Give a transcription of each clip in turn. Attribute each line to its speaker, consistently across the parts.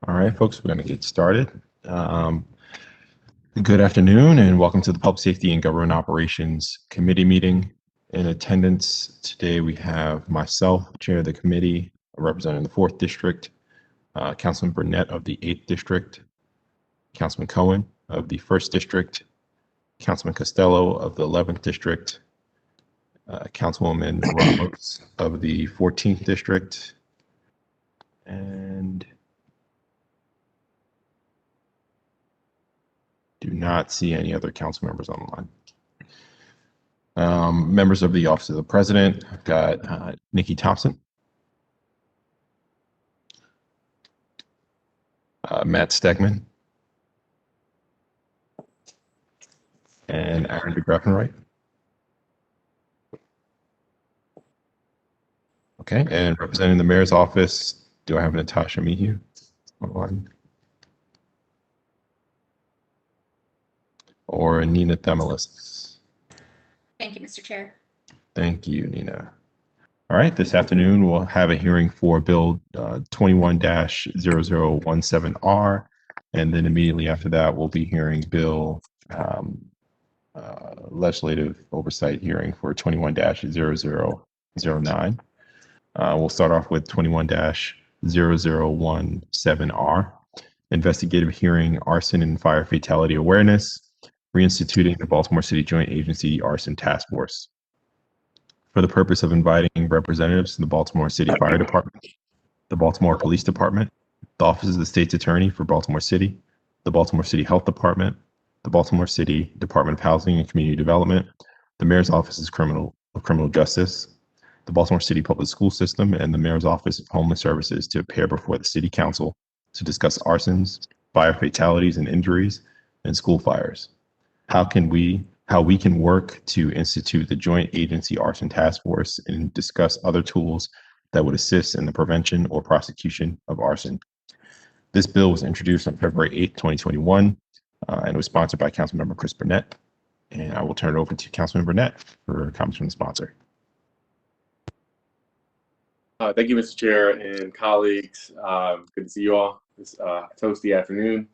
Speaker 1: All right, folks, we're going to get started. Good afternoon and welcome to the Public Safety and Government Operations Committee meeting. In attendance today, we have myself, Chair of the committee, representing the 4th District, Councilman Burnett of the 8th District, Councilman Cohen of the 1st District, Councilman Costello of the 11th District, Councilwoman Roberts of the 14th District, and do not see any other council members online. Members of the Office of the President, I've got Nikki Thompson, Matt Stegman, and Aaron DeGraffenreich. Okay, and representing the Mayor's Office, do I have Natasha Mehu online? Or Nina Themelis?
Speaker 2: Thank you, Mr. Chair.
Speaker 1: Thank you, Nina. All right, this afternoon we'll have a hearing for Bill 21-0017R, and then immediately after that we'll be hearing Bill legislative oversight hearing for 21-0009. We'll start off with 21-0017R, investigative hearing arson and fire fatality awareness, reinstituting the Baltimore City Joint Agency Arson Task Force. For the purpose of inviting representatives to the Baltimore City Fire Department, the Baltimore Police Department, the Office of the State's Attorney for Baltimore City, the Baltimore City Health Department, the Baltimore City Department of Housing and Community Development, the Mayor's Office of Criminal Justice, the Baltimore City Public School System, and the Mayor's Office of Homeless Services to appear before the City Council to discuss arsons, fire fatalities and injuries, and school fires. How we can work to institute the Joint Agency Arson Task Force and discuss other tools that would assist in the prevention or prosecution of arson. This bill was introduced on February 8, 2021, and was sponsored by Councilmember Chris Burnett. And I will turn it over to Councilman Burnett for comments from the sponsor.
Speaker 3: Thank you, Mr. Chair and colleagues. Good to see you all this toasty afternoon.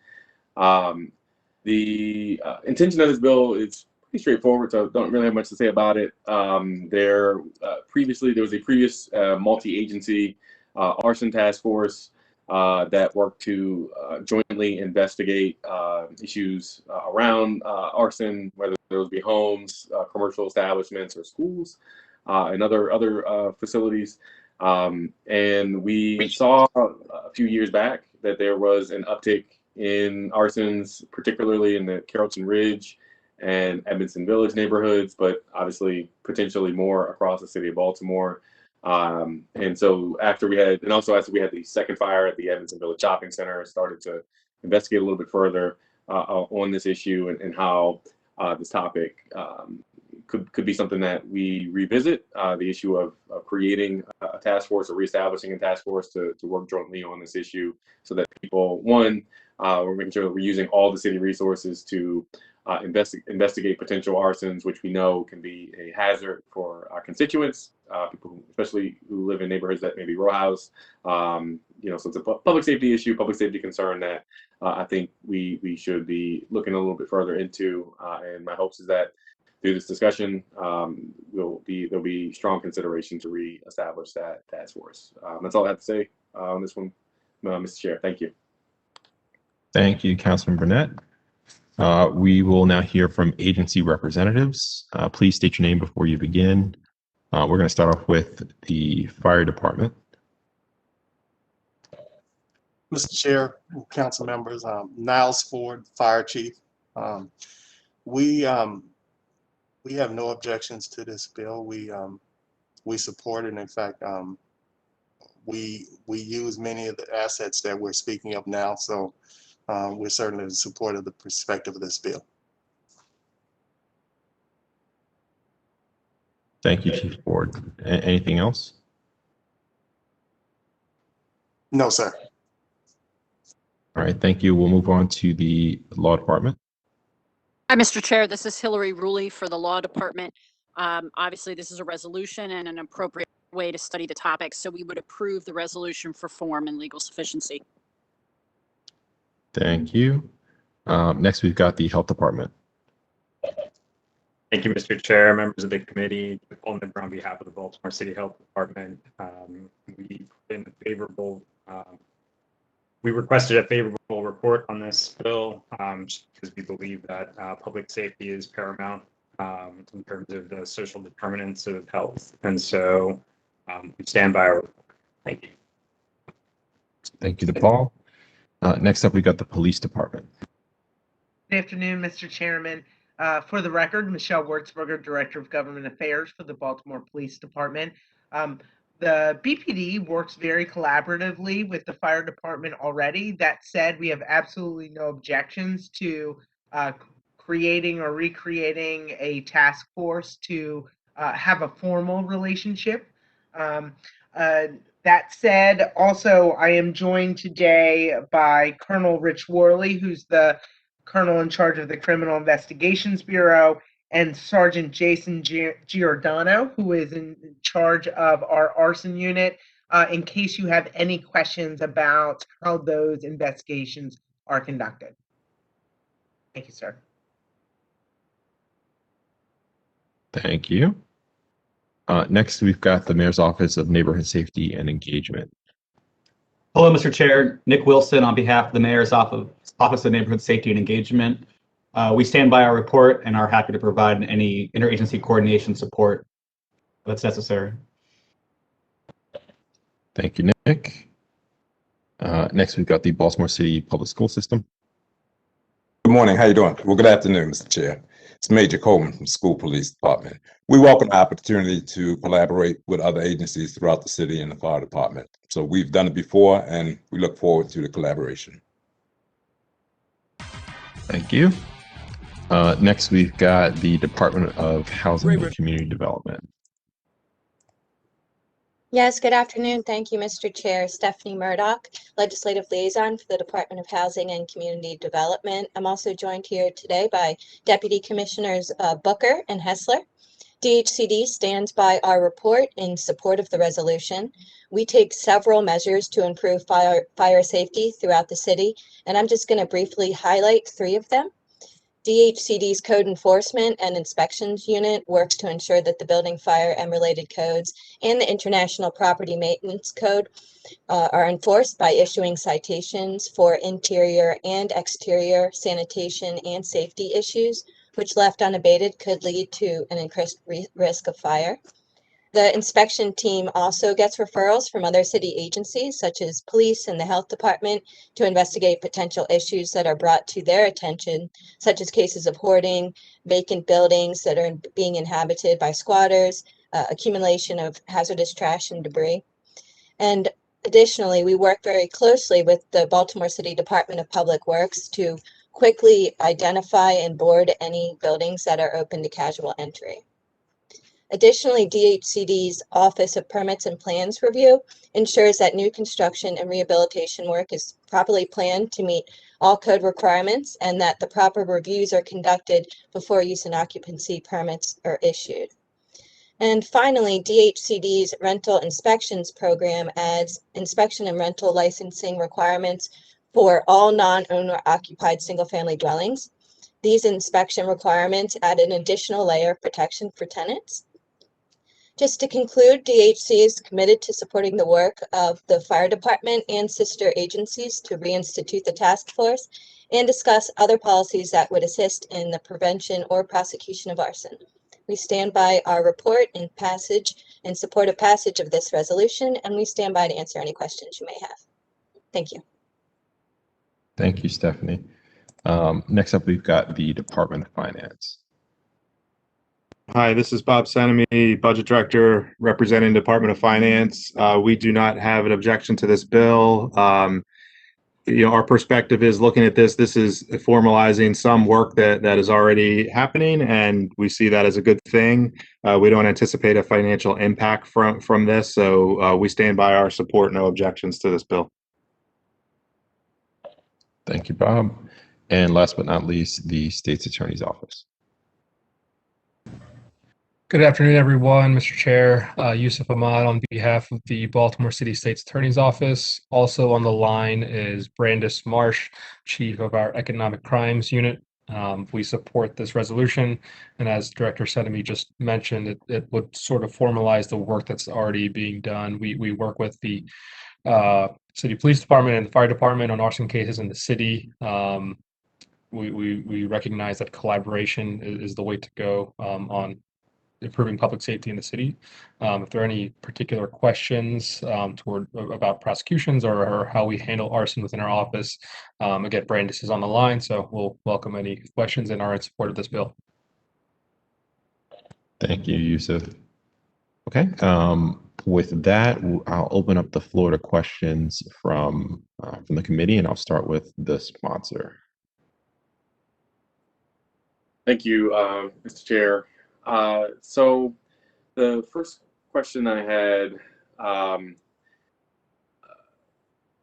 Speaker 3: The intention of this bill is pretty straightforward, so I don't really have much to say about it. There was a previous multi-agency arson task force that worked to jointly investigate issues around arson, whether those be homes, commercial establishments, or schools, and other facilities. And we saw a few years back that there was an uptick in arsons, particularly in the Carrollton Ridge and Edmondson Village neighborhoods, but obviously potentially more across the city of Baltimore. And so after we had the second fire at the Edmondson Village Shopping Center, started to investigate a little bit further on this issue and how this topic could be something that we revisit, the issue of creating a task force or reestablishing a task force to work jointly on this issue so that people, one, we're making sure that we're using all the city resources to investigate potential arsons, which we know can be a hazard for our constituents, people especially who live in neighborhoods that may be row house. So it's a public safety issue, public safety concern that I think we should be looking a little bit further into. And my hopes is that through this discussion, there'll be strong consideration to reestablish that task force. That's all I have to say on this one, Mr. Chair. Thank you.
Speaker 1: Thank you, Councilman Burnett. We will now hear from agency representatives. Please state your name before you begin. We're going to start off with the fire department.
Speaker 4: Mr. Chair, council members, Niles Ford, fire chief. We have no objections to this bill. We support it. In fact, we use many of the assets that we're speaking of now. So we're certainly in support of the perspective of this bill.
Speaker 1: Thank you, Chief Ford. Anything else?
Speaker 4: No, sir.
Speaker 1: All right, thank you. We'll move on to the law department.
Speaker 5: Hi, Mr. Chair. This is Hillary Ruley for the Law Department. Obviously, this is a resolution and an appropriate way to study the topic, so we would approve the resolution for form and legal sufficiency.
Speaker 1: Thank you. Next, we've got the Health Department.
Speaker 6: Thank you, Mr. Chair, members of the committee. Nicole Nibber on behalf of the Baltimore City Health Department. We put in a favorable. We requested a favorable report on this bill because we believe that public safety is paramount in terms of the social determinants of health, and so we stand by our report. Thank you.
Speaker 1: Thank you to Paul. Next up, we got the Police Department.
Speaker 7: Good afternoon, Mr. Chairman. For the record, Michelle Wurtzberger, Director of Government Affairs for the Baltimore Police Department. The BPD works very collaboratively with the fire department already. That said, we have absolutely no objections to creating or recreating a task force to have a formal relationship. That said, also, I am joined today by Colonel Rich Worley, who's the Colonel in charge of the Criminal Investigations Bureau, and Sergeant Jason Giordano, who is in charge of our arson unit, in case you have any questions about how those investigations are conducted. Thank you, sir.
Speaker 1: Thank you. Next, we've got the Mayor's Office of Neighborhood Safety and Engagement.
Speaker 8: Hello, Mr. Chair. Nick Wilson on behalf of the Mayor's Office of Neighborhood Safety and Engagement. We stand by our report and are happy to provide any interagency coordination support that's necessary.
Speaker 1: Thank you, Nick. Next, we've got the Baltimore City Public School System.
Speaker 9: Good morning. How you doing? Well, good afternoon, Mr. Chair. It's Major Coleman from School Police Department. We welcome the opportunity to collaborate with other agencies throughout the city and the fire department. So we've done it before, and we look forward to the collaboration.
Speaker 1: Thank you. Next, we've got the Department of Housing and Community Development.
Speaker 10: Yes, good afternoon. Thank you, Mr. Chair. Stephanie Murdoch, Legislative Liaison for the Department of Housing and Community Development. I'm also joined here today by Deputy Commissioners Booker and Hessler. DHCD stands by our report in support of the resolution. We take several measures to improve fire safety throughout the city, and I'm just going to briefly highlight 3 of them. DHCD's Code Enforcement and Inspections Unit works to ensure that the building fire and related codes and the International Property Maintenance Code are enforced by issuing citations for interior and exterior sanitation and safety issues, which left unabated could lead to an increased risk of fire. The inspection team also gets referrals from other city agencies, such as police and the health department, to investigate potential issues that are brought to their attention, such as cases of hoarding, vacant buildings that are being inhabited by squatters, accumulation of hazardous trash and debris. And additionally, we work very closely with the Baltimore City Department of Public Works to quickly identify and board any buildings that are open to casual entry. Additionally, DHCD's Office of Permits and Plans Review ensures that new construction and rehabilitation work is properly planned to meet all code requirements and that the proper reviews are conducted before use and occupancy permits are issued. And finally, DHCD's Rental Inspections Program adds inspection and rental licensing requirements for all non-owner occupied single-family dwellings. These inspection requirements add an additional layer of protection for tenants. Just to conclude, DHC is committed to supporting the work of the fire department and sister agencies to reinstitute the task force and discuss other policies that would assist in the prevention or prosecution of arson. We stand by our report and support of passage of this resolution, and we stand by to answer any questions you may have. Thank you.
Speaker 1: Thank you, Stephanie. Next up, we've got the Department of Finance.
Speaker 11: Hi, this is Bob Senemy, Budget Director representing Department of Finance. We do not have an objection to this bill. Our perspective is looking at this is formalizing some work that is already happening, and we see that as a good thing. We don't anticipate a financial impact from this, so we stand by our support, no objections to this bill.
Speaker 1: Thank you, Bob. And last but not least, the State's Attorney's Office.
Speaker 12: Good afternoon, everyone. Mr. Chair, Yusuf Ahmad on behalf of the Baltimore City State's Attorney's Office. Also on the line is Brandis Marsh, Chief of our Economic Crimes Unit. We support this resolution, and as Director Senemy just mentioned, it would sort of formalize the work that's already being done. We work with the City Police Department and the Fire Department on arson cases in the city. We recognize that collaboration is the way to go on improving public safety in the city. If there are any particular questions about prosecutions or how we handle arson within our office, again, Brandis is on the line, so we'll welcome any questions and are in support of this bill.
Speaker 1: Thank you, Yusuf. Okay, with that, I'll open up the floor to questions from the committee, and I'll start with the sponsor.
Speaker 3: Thank you, Mr. Chair. So the first question I had,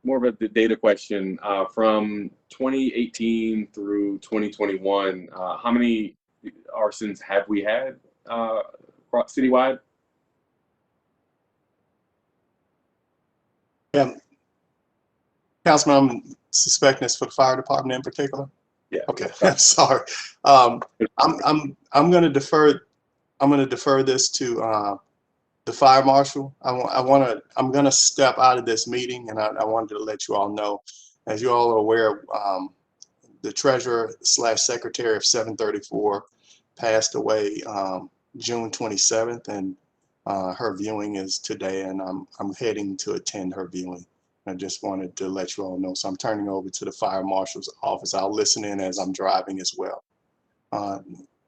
Speaker 3: more of a data question. From 2018 through 2021, how many arsons have we had citywide?
Speaker 4: Yeah. Councilman, I'm suspecting it's for the fire department in particular.
Speaker 3: Yeah.
Speaker 4: Okay. I'm sorry. I'm going to defer. I'm going to defer this to the fire marshal. I'm going to step out of this meeting, and I wanted to let you all know, as you all are aware, the treasurer / secretary of 734 passed away June 27th, and her viewing is today, and I'm heading to attend her viewing. I just wanted to let you all know. So I'm turning over to the fire marshal's office. I'll listen in as I'm driving as well.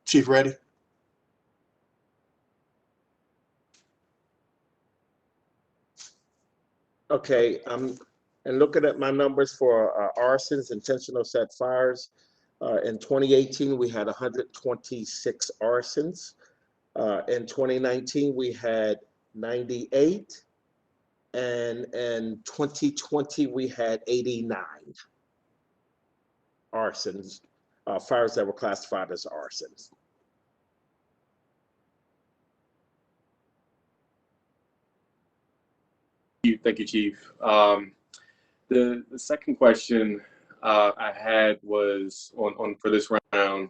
Speaker 4: Chief, ready?
Speaker 13: Okay, and looking at my numbers for arsons, intentional set fires. In 2018, we had 126 arsons. In 2019, we had 98. And in 2020, we had 89 arsons, fires that were classified as arsons.
Speaker 3: Thank you, Chief. The second question I had was on for this round.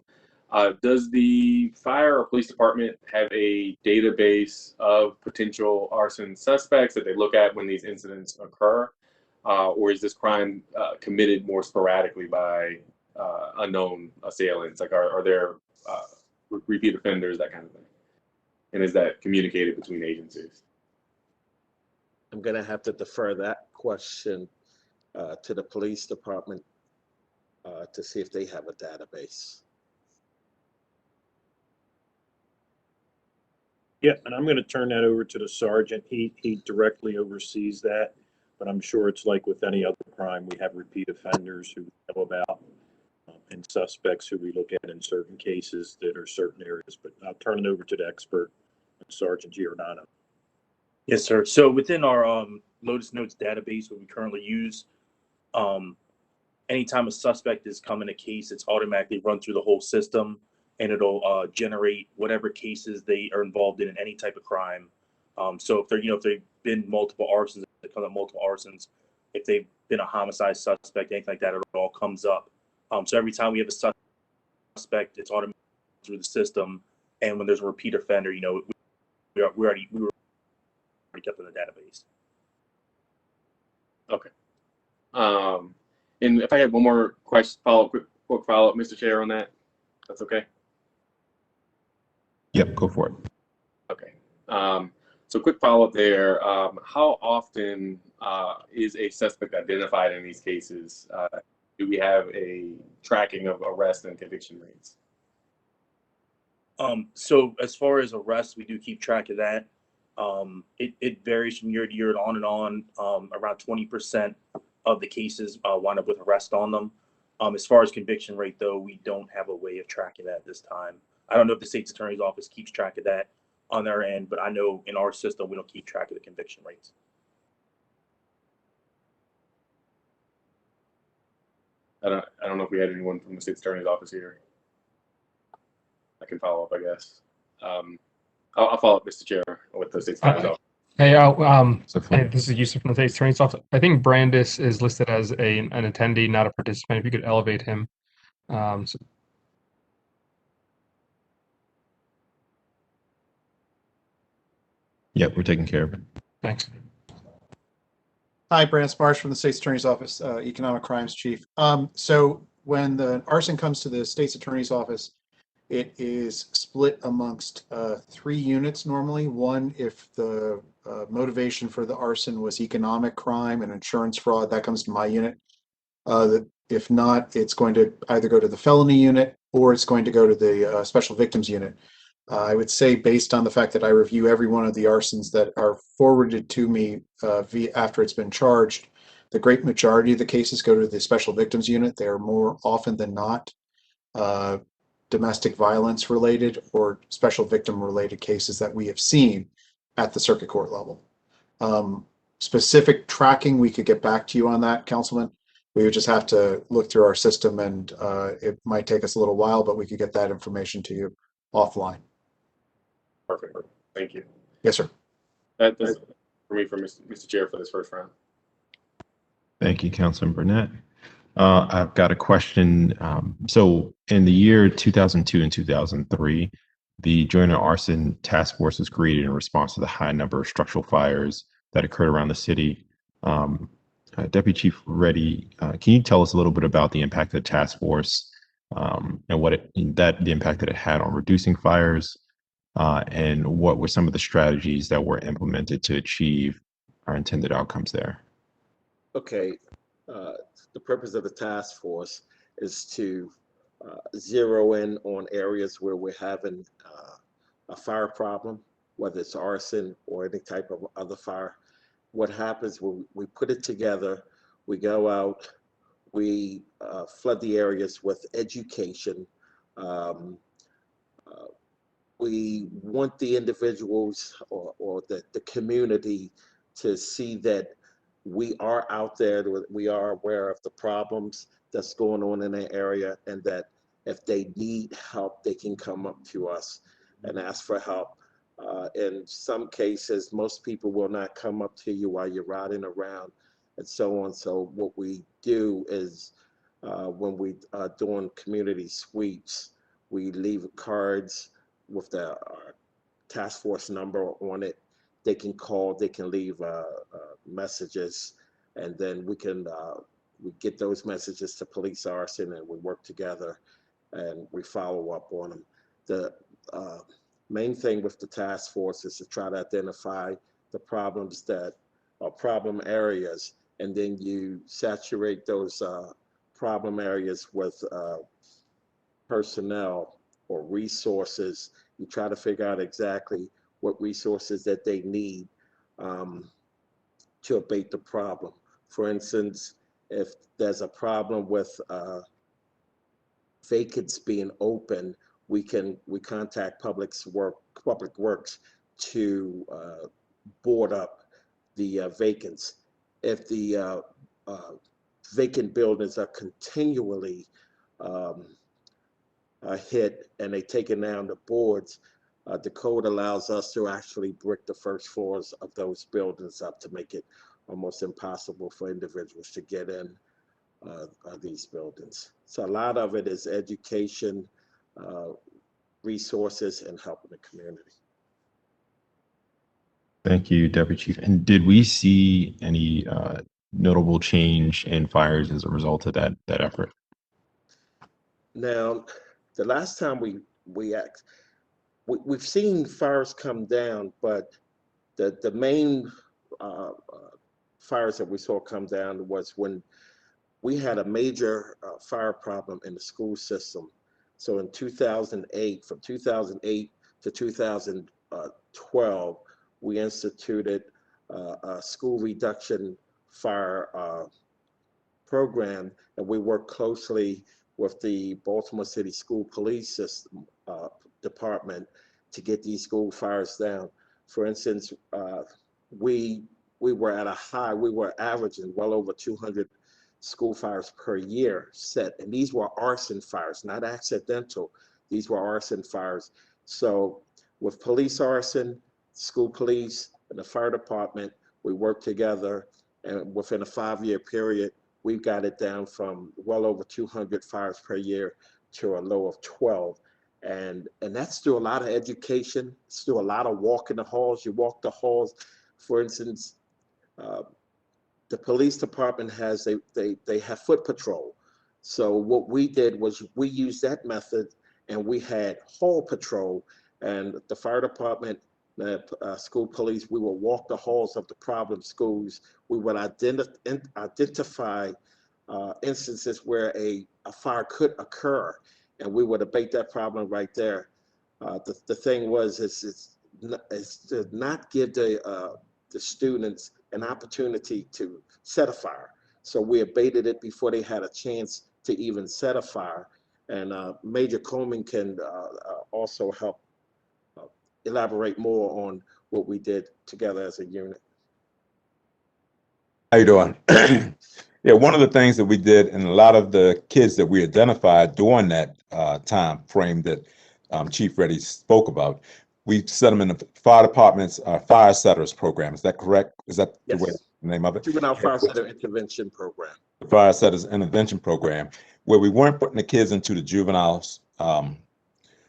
Speaker 3: Does the fire or police department have a database of potential arson suspects that they look at when these incidents occur? Or is this crime committed more sporadically by unknown assailants? Like, are there repeat offenders, that kind of thing? And is that communicated between agencies?
Speaker 13: I'm going to have to defer that question to the police department to see if they have a database.
Speaker 14: Yeah, and I'm going to turn that over to the sergeant. He directly oversees that, but I'm sure it's like with any other crime, we have repeat offenders who we know about and suspects who we look at in certain cases that are certain areas. But I'll turn it over to the expert, Sergeant Giordano.
Speaker 15: Yes, sir. So within our Lotus Notes database, what we currently use, anytime a suspect is coming a case, it's automatically run through the whole system, and it'll generate whatever cases they are involved in any type of crime. So if they're, if they've been multiple arsons, they come up multiple arsons. If they've been a homicide suspect, anything like that, it all comes up. So every time we have a suspect, it's automatically through the system, and when there's a repeat offender, we were already kept in the database.
Speaker 3: Okay. And if I had one more question, quick follow-up, Mr. Chair, on that, that's okay?
Speaker 1: Yep, go for it.
Speaker 3: Okay. So quick follow-up there. How often is a suspect identified in these cases? Do we have a tracking of arrest and conviction rates?
Speaker 15: So as far as arrests, we do keep track of that. It varies from year to year and on. Around 20% of the cases wind up with arrest on them. As far as conviction rate, though, we don't have a way of tracking that at this time. I don't know if the state's attorney's office keeps track of that on their end, but I know in our system, we don't keep track of the conviction rates.
Speaker 3: I don't know if we had anyone from the state's attorney's office here. I can follow up, I guess. I'll follow up, Mr. Chair, with the state's attorney's office.
Speaker 12: Hey,
Speaker 1: So
Speaker 12: hey, this is Yusuf from the State's Attorney's Office. I think Brandis is listed as an attendee, not a participant. If you could elevate him. So
Speaker 1: yep, we're taking care of it.
Speaker 12: thanks.
Speaker 16: Hi, Brandon Marsh from the State's Attorney's Office, Economic Crimes Chief. So when the arson comes to the State's Attorney's Office, it is split amongst 3 units normally. One, if the motivation for the arson was economic crime and insurance fraud, that comes to my unit. If not, it's going to either go to the felony unit or it's going to go to the special victims unit. I would say, based on the fact that I review every one of the arsons that are forwarded to me after it's been charged, the great majority of the cases go to the special victims unit. They are more often than not domestic violence related or special victim related cases that we have seen at the circuit court level. Specific tracking, we could get back to you on that, Councilman. We would just have to look through our system, and it might take us a little while, but we could get that information to you offline.
Speaker 3: Perfect. Thank you.
Speaker 16: Yes, sir.
Speaker 3: That's for me, for Mr. Chair, for this first round.
Speaker 1: Thank you, Councilman Burnett. I've got a question. So in the year 2002 and 2003, the Joint Arson Task Force was created in response to the high number of structural fires that occurred around the city. Deputy Chief Reddy, can you tell us a little bit about the impact of the task force and the impact that it had on reducing fires, and what were some of the strategies that were implemented to achieve our intended outcomes there?
Speaker 13: Okay, the purpose of the task force is to zero in on areas where we're having a fire problem, whether it's arson or any type of other fire. What happens when we put it together, we go out, we flood the areas with education. We want the individuals or the community to see that we are out there, we are aware of the problems that's going on in the area, and that if they need help, they can come up to us and ask for help. In some cases, most people will not come up to you while you're riding around and so on. So what we do is when we are doing community sweeps, we leave cards with the task force number on it. They can call, they can leave messages, and then we get those messages to police arson, and we work together and we follow up on them. The main thing with the task force is to try to identify the problems that are problem areas, and then you saturate those problem areas with personnel or resources. You try to figure out exactly what resources that they need to abate the problem. For instance, if there's a problem with vacants being open, we contact Public Works to board up the vacants. If the vacant buildings are continually hit and they taken down the boards, the code allows us to actually brick the first floors of those buildings up to make it almost impossible for individuals to get in these buildings. So a lot of it is education, resources, and helping the community.
Speaker 1: Thank you, Deputy Chief. And did we see any notable change in fires as a result of that effort?
Speaker 13: Now, the last time we've seen fires come down, but the main fires that we saw come down was when we had a major fire problem in the school system. So in 2008, from 2008 to 2012, we instituted a school reduction fire program, and we worked closely with the Baltimore City School Police System Department to get these school fires down. For instance, we were at a high, we were averaging well over 200 school fires per year set, and these were arson fires, not accidental. These were arson fires. So with police arson, school police, and the fire department, we worked together, and within a 5-year period, we've got it down from well over 200 fires per year to a low of 12. And that's through a lot of education. It's through a lot of walking the halls. You walk the halls. For instance, the police department has they have foot patrol. So what we did was we used that method, and we had hall patrol, and the fire department, school police, we would walk the halls of the problem schools. We would identify instances where a fire could occur, and we would abate that problem right there. The thing was, is to not give the students an opportunity to set a fire. So we abated it before they had a chance to even set a fire. And Major Coleman can also help elaborate more on what we did together as a unit.
Speaker 9: How you doing? Yeah, one of the things that we did, and a lot of the kids that we identified during that time frame that Chief Reddy spoke about, we set them in the fire department's fire setters program. Is that correct? Is that the way, the name of it?
Speaker 13: Juvenile Fire Setter Intervention Program.
Speaker 9: The fire setters intervention program, where we weren't putting the kids into the juveniles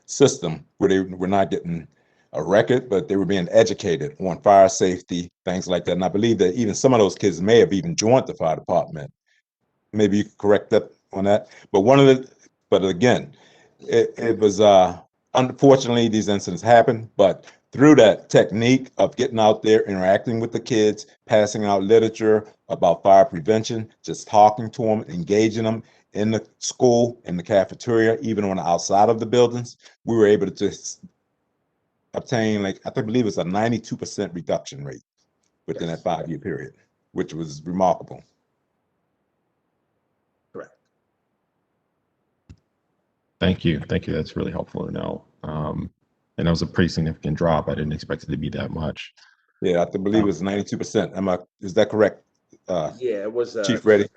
Speaker 9: system, where they were not getting a record, but they were being educated on fire safety, things like that. And I believe that even some of those kids may have even joined the fire department. Maybe you could correct that on that. But again, it was unfortunately these incidents happen, but through that technique of getting out there, interacting with the kids, passing out literature about fire prevention, just talking to them, engaging them in the school, in the cafeteria, even on the outside of the buildings, we were able to just obtain, like, I believe it's a 92% reduction rate within that 5-year period, which was remarkable.
Speaker 13: Correct.
Speaker 1: Thank you. Thank you. That's really helpful to know. And that was a pretty significant drop. I didn't expect it to be that much.
Speaker 9: Yeah, I believe it was 92%. Is that correct?
Speaker 13: Yeah, it was
Speaker 9: Chief Reddy?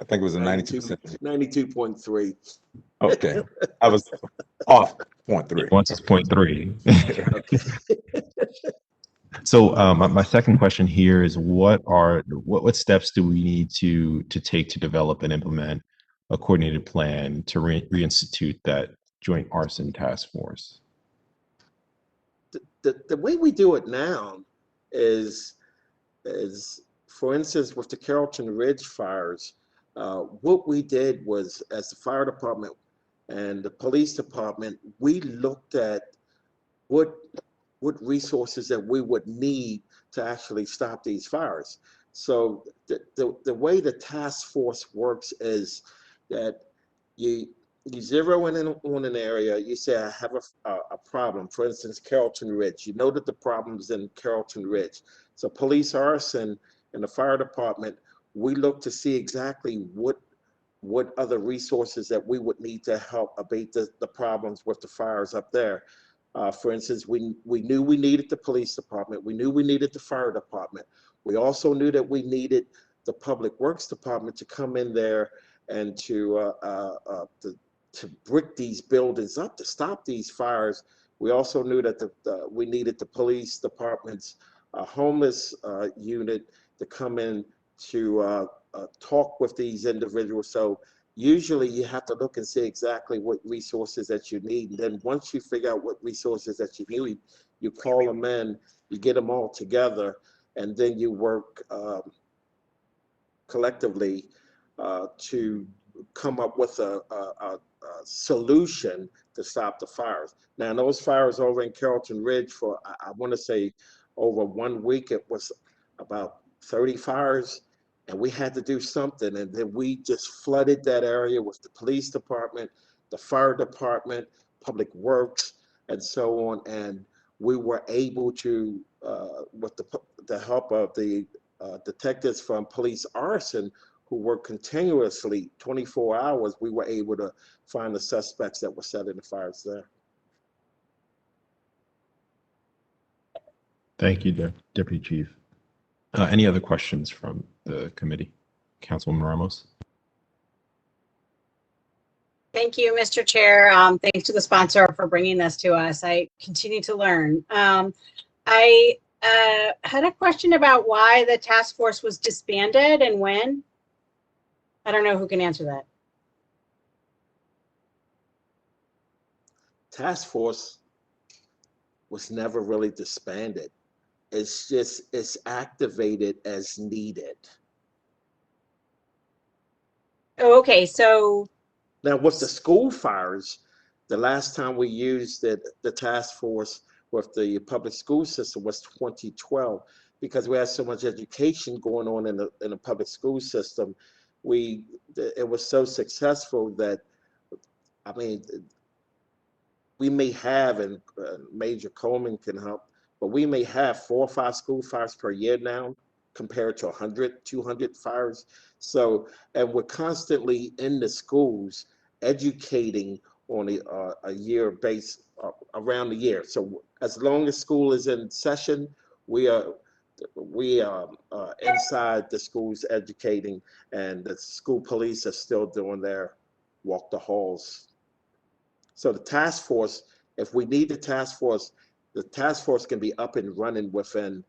Speaker 9: I think it was a 92%.
Speaker 13: 92.3.
Speaker 9: Okay, I was off 0.3.
Speaker 1: Once it's 0.3.
Speaker 13: Okay.
Speaker 1: So my second question here is, what steps do we need to take to develop and implement a coordinated plan to reinstitute that joint arson task force?
Speaker 13: The way we do it now is for instance, with the Carrollton Ridge fires, what we did was, as the fire department and the police department, we looked at what resources that we would need to actually stop these fires. So the way the task force works is that you zero in on an area. You say, I have a problem. For instance, Carrollton Ridge. You know that the problem's in Carrollton Ridge. So police arson and the fire department, we look to see exactly what other resources that we would need to help abate the problems with the fires up there. For instance, we knew we needed the police department. We knew we needed the fire department. We also knew that we needed the public works department to come in there and to brick these buildings up to stop these fires. We also knew that we needed the police department's homeless unit to come in to talk with these individuals. So usually you have to look and see exactly what resources that you need. And then once you figure out what resources that you need, you call them in, you get them all together, and then you work collectively to come up with a solution to stop the fires. Now, those fires over in Carrollton Ridge for, I want to say, over 1 week, it was about 30 fires, and we had to do something. And then we just flooded that area with the police department, the fire department, public works, and so on. And we were able to, with the help of the detectives from police arson, who worked continuously 24 hours, we were able to find the suspects that were setting the fires there.
Speaker 1: Thank you, Deputy Chief. Any other questions from the committee? Councilwoman Ramos?
Speaker 5: Thank you, Mr. Chair. Thanks to the sponsor for bringing this to us. I continue to learn. I had a question about why the task force was disbanded and when. I don't know who can answer that.
Speaker 13: Task force was never really disbanded. It's activated as needed.
Speaker 5: Oh, okay, so
Speaker 13: Now with the school fires, the last time we used the task force with the public school system was 2012, because we had so much education going on in the public school system. It was so successful that, I mean, we may have, and Major Coleman can help, but we may have 4 or 5 school fires per year now compared to 100, 200 fires. So, and we're constantly in the schools educating on a year base around the year. So as long as school is in session, we are inside the schools educating, and the school police are still doing their walk the halls. So the task force, if we need the task force can be up and running within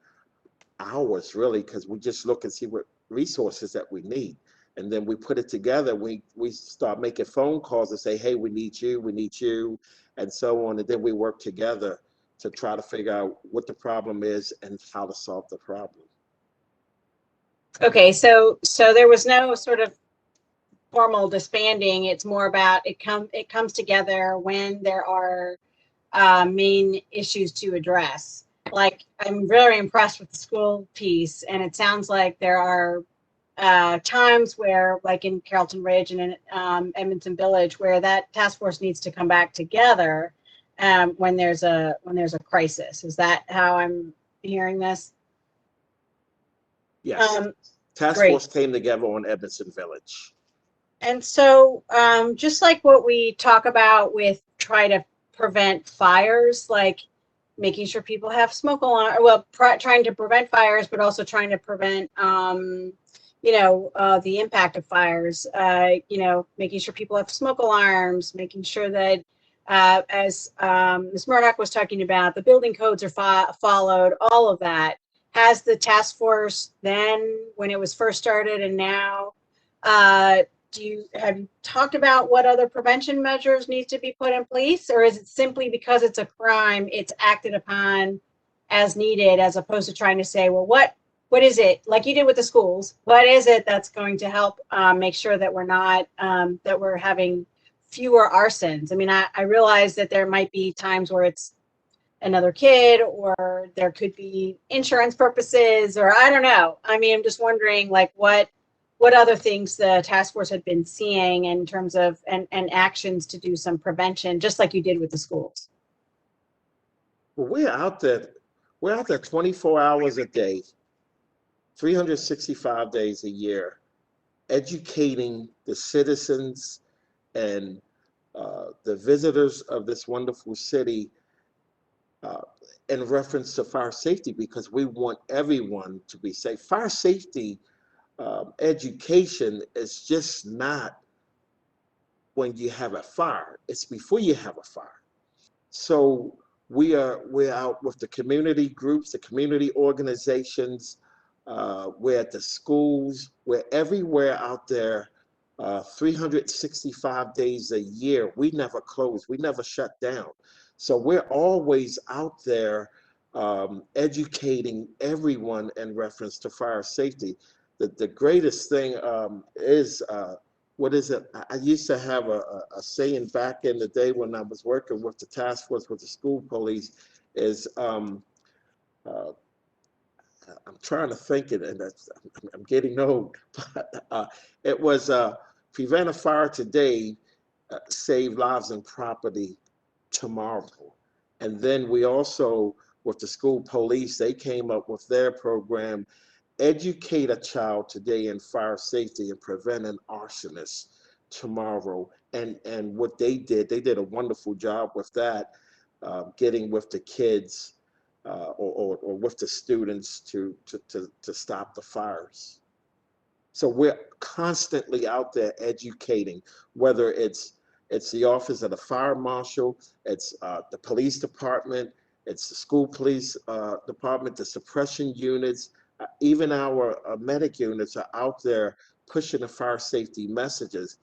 Speaker 13: hours, really, because we just look and see what resources that we need. And then we put it together. We start making phone calls and say, hey, we need you, and so on. And then we work together to try to figure out what the problem is and how to solve the problem.
Speaker 5: okay, so there was no sort of formal disbanding. It's more about it comes together when there are main issues to address. Like, I'm very impressed with the school piece, and it sounds like there are times where, like in Carrollton Ridge and in Edmonton Village, where that task force needs to come back together when there's a crisis. Is that how I'm hearing this?
Speaker 13: Yes. Task
Speaker 5: Great.
Speaker 13: force came together on Edmonton Village.
Speaker 5: And so just like what we talk about with try to prevent fires, like making sure people have smoke alarm, well, trying to prevent fires, but also trying to prevent, the impact of fires, making sure people have smoke alarms, making sure that, as Ms. Murdoch was talking about, the building codes are followed, all of that. Has the task force then, when it was first started and now, have you talked about what other prevention measures need to be put in place, or is it simply because it's a crime, it's acted upon as needed, as opposed to trying to say, well, what is it, like you did with the schools, what is it that's going to help make sure that we're not, that we're having fewer arsons? I mean, I realize that there might be times where it's another kid, or there could be insurance purposes, or I don't know. I mean, I'm just wondering, like, what other things the task force had been seeing in terms of and actions to do some prevention, just like you did with the schools.
Speaker 13: Well, we're out there 24 hours a day, 365 days a year, educating the citizens and the visitors of this wonderful city in reference to fire safety, because we want everyone to be safe. Fire safety education is just not when you have a fire, it's before you have a fire. So we're out with the community groups, the community organizations, we're at the schools, we're everywhere out there, 365 days a year. We never close, we never shut down. So we're always out there educating everyone in reference to fire safety. The greatest thing is, what is it? I used to have a saying back in the day when I was working with the task force with the school police is, I'm trying to think it, and I'm getting old, but it was prevent a fire today, save lives and property tomorrow. And then we also, with the school police, they came up with their program, educate a child today in fire safety and prevent an arsonist tomorrow. And what they did a wonderful job with that, getting with the kids or with the students to stop the fires. So we're constantly out there educating, whether it's It's the office of the fire marshal. It's the police department. It's the school police department, the suppression units. Even our medic units are out there pushing the fire safety messages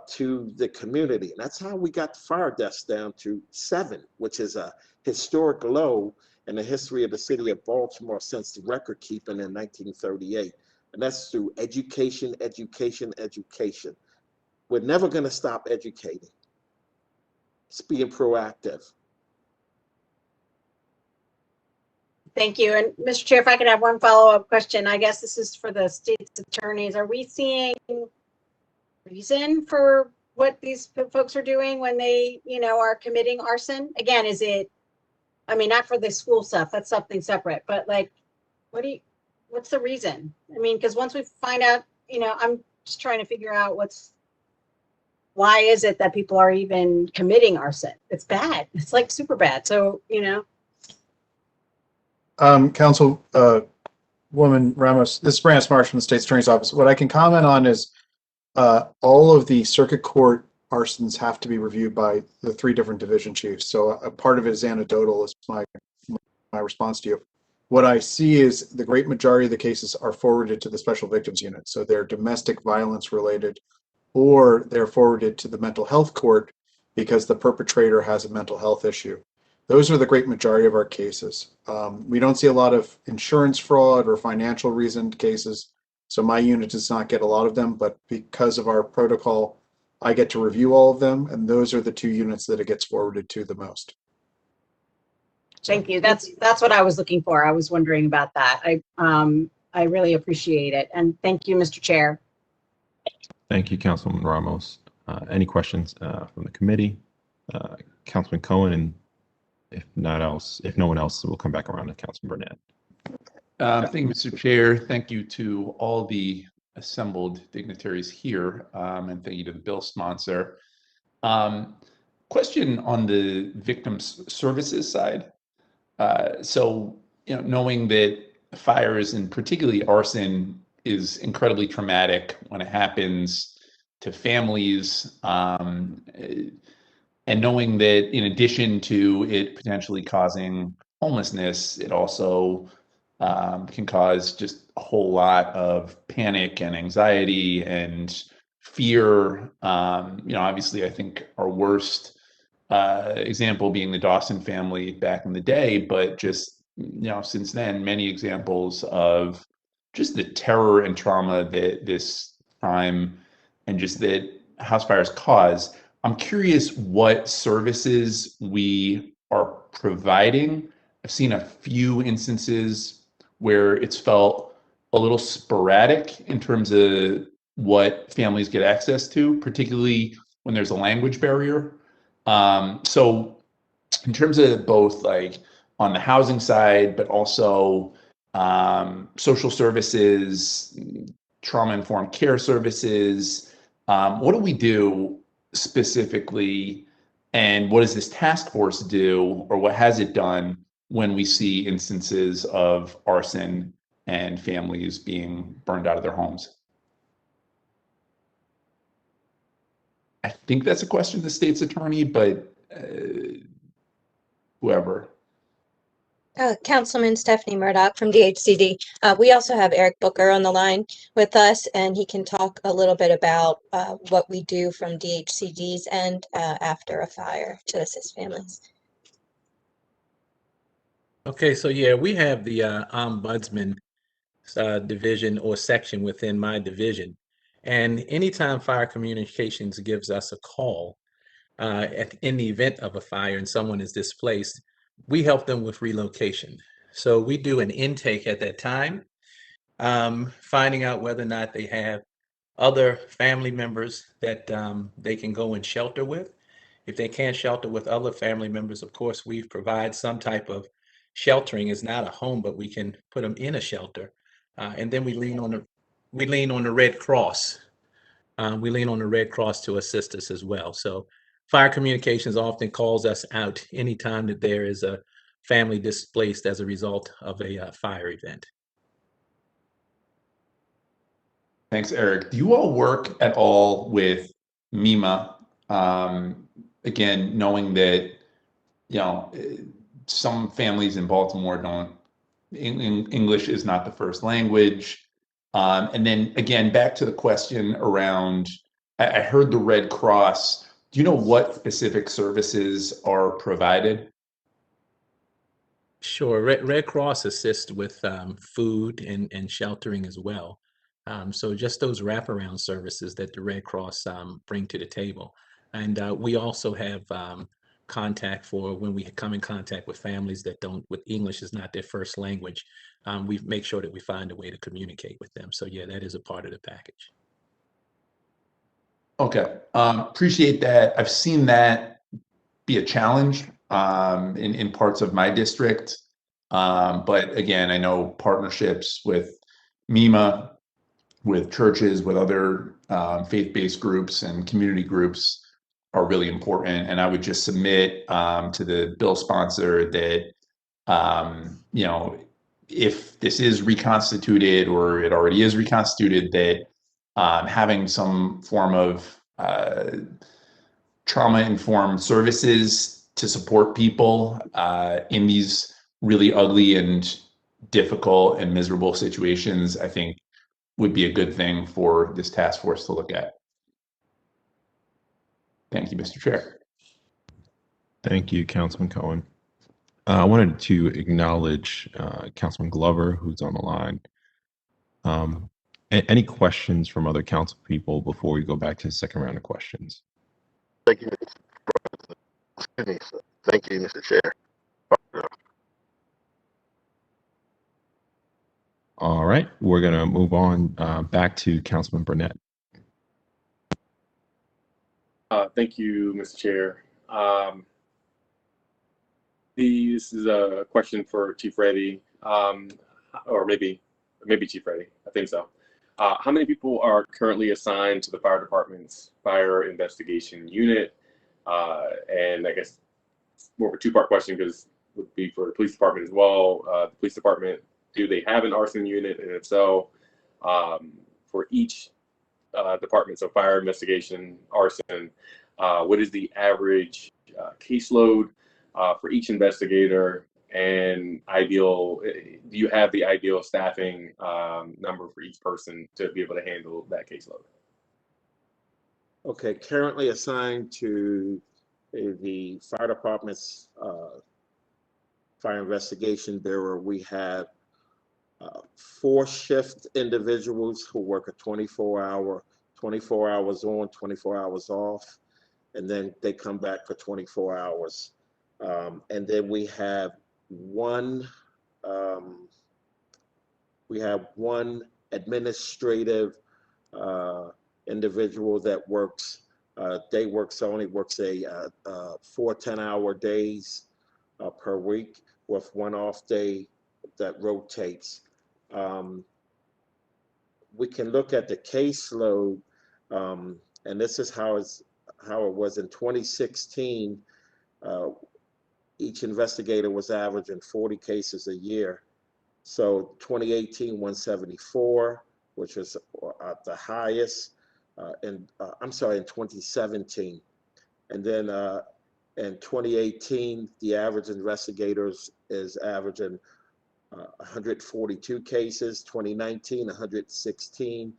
Speaker 13: to the community. And that's how we got the fire deaths down to 7, which is a historic low in the history of the city of Baltimore since the record keeping in 1938. And that's through education, education, education. We're never going to stop educating. It's being proactive.
Speaker 5: Thank you. And Mr. Chair, if I could have one follow-up question, I guess this is for the state's attorneys. Are we seeing reason for what these folks are doing when they, are committing arson? Again, is it, not for the school stuff, that's something separate, but like, what's the reason? Because once we find out, I'm just trying to figure out why is it that people are even committing arson? It's bad. It's like super bad. So,
Speaker 16: Councilwoman Ramos, this is Brandis Marsh from the State's Attorney's Office. What I can comment on is all of the circuit court arsons have to be reviewed by the 3 different division chiefs. So a part of it is anecdotal, is my response to you. What I see is the great majority of the cases are forwarded to the Special Victims Unit. So they're domestic violence related, or they're forwarded to the mental health court because the perpetrator has a mental health issue. Those are the great majority of our cases. We don't see a lot of insurance fraud or financial reasoned cases. So my unit does not get a lot of them, but because of our protocol, I get to review all of them. And those are the 2 units that it gets forwarded to the most.
Speaker 5: thank you. That's what I was looking for. I was wondering about that. I really appreciate it. And thank you, Mr. Chair.
Speaker 1: Thank you, Councilwoman Ramos. Any questions from the committee? Councilman Cohen, and if no one else, we'll come back around to Councilman Burnett.
Speaker 17: Thank you, Mr. Chair. Thank you to all the assembled dignitaries here, and thank you to the bill sponsor. Question on the victims services side. So, knowing that fires and particularly arson is incredibly traumatic when it happens to families, and knowing that in addition to it potentially causing homelessness, it also can cause just a whole lot of panic and anxiety and fear. Obviously, I think our worst example being the Dawson family back in the day, but just, since then, many examples of just the terror and trauma that this crime and just that house fires cause. I'm curious what services we are providing. I've seen a few instances where it's felt a little sporadic in terms of what families get access to, particularly when there's a language barrier. So in terms of both like on the housing side, but also social services, trauma-informed care services, what do we do specifically, and what does this task force do, or what has it done when we see instances of arson and families being burned out of their homes? I think that's a question to the state's attorney, but whoever.
Speaker 10: Councilman Stephanie Murdoch from DHCD. We also have Eric Booker on the line with us, and he can talk a little bit about what we do from DHCD's end after a fire to assist families.
Speaker 18: Okay, so yeah, we have the ombudsman division or section within my division. And anytime Fire Communications gives us a call in the event of a fire and someone is displaced, we help them with relocation. So we do an intake at that time, finding out whether or not they have other family members that they can go and shelter with. If they can't shelter with other family members, of course, we provide some type of sheltering. It's not a home, but we can put them in a shelter. And then we lean on the Red Cross. We lean on the Red Cross to assist us as well. So Fire Communications often calls us out anytime that there is a family displaced as a result of a fire event.
Speaker 17: Thanks, Eric. Do you all work at all with MEMA Again, knowing that, you know, some families in Baltimore don't, English is not the first language. And then again, back to the question around, I heard the Red Cross. Do you know what specific services are provided?
Speaker 18: Sure. Red Cross assists with food and sheltering as well. So just those wraparound services that the Red Cross bring to the table. And we also have contact for when we come in contact with families that don't, with English is not their first language. We make sure that we find a way to communicate with them. So yeah, that is a part of the package.
Speaker 17: Okay, appreciate that. I've seen that be a challenge in parts of my district. But again, I know partnerships with MEMA, with churches, with other faith-based groups and community groups are really important. And I would just submit to the bill sponsor that, you know, if this is reconstituted or it already is reconstituted, that having some form of trauma-informed services to support people in these really ugly and difficult and miserable situations, I think would be a good thing for this task force to look at. Thank you, Mr. Chair.
Speaker 1: Thank you, Councilman Cohen. I wanted to acknowledge Councilman Glover, who's on the line. Any questions from other council people before we go back to the second round of questions?
Speaker 19: Thank you, Mr. President. Thank you, Mr. Chair.
Speaker 1: All right, we're going to move on back to Councilman Burnett.
Speaker 3: Thank you, Mr. Chair. This is a question for Chief Reddy, or maybe Chief Reddy. I think so. How many people are currently assigned to the fire department's fire investigation unit? And I guess it's more of a two-part question because it would be for the police department as well. The police department, do they have an arson unit? And if so, for each department, so fire investigation, arson, what is the average caseload for each investigator, and ideal, do you have the ideal staffing number for each person to be able to handle that caseload?
Speaker 13: Okay, currently assigned to the fire department's fire investigation bureau, we have 4 shift individuals who work a 24 hours on, 24 hours off, and then they come back for 24 hours. And then we have one administrative individual that works only works a 4 10-hour days per week with 1 off day that rotates. We can look at the caseload, and this is how it was in 2016. Each investigator was averaging 40 cases a year. So 2018, 174, which was the highest. I'm sorry, in 2017. And then in 2018, the average investigators is averaging 142 cases, 2019, 116.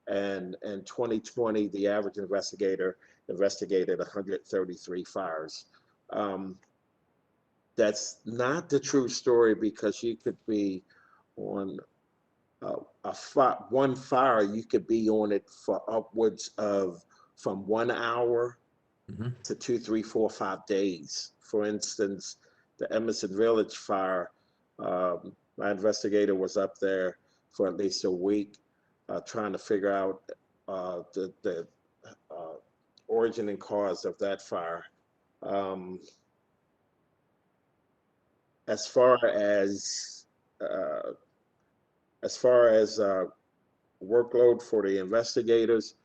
Speaker 13: And in 2020, the average investigator investigated 133 fires. That's not the true story, because you could be on one fire, you could be on it for upwards of from 1 hour to 2, 3, 4, 5 days. For instance, the Emerson Village fire, my investigator was up there for at least a week trying to figure out the origin and cause of that fire. As far as workload for the investigators,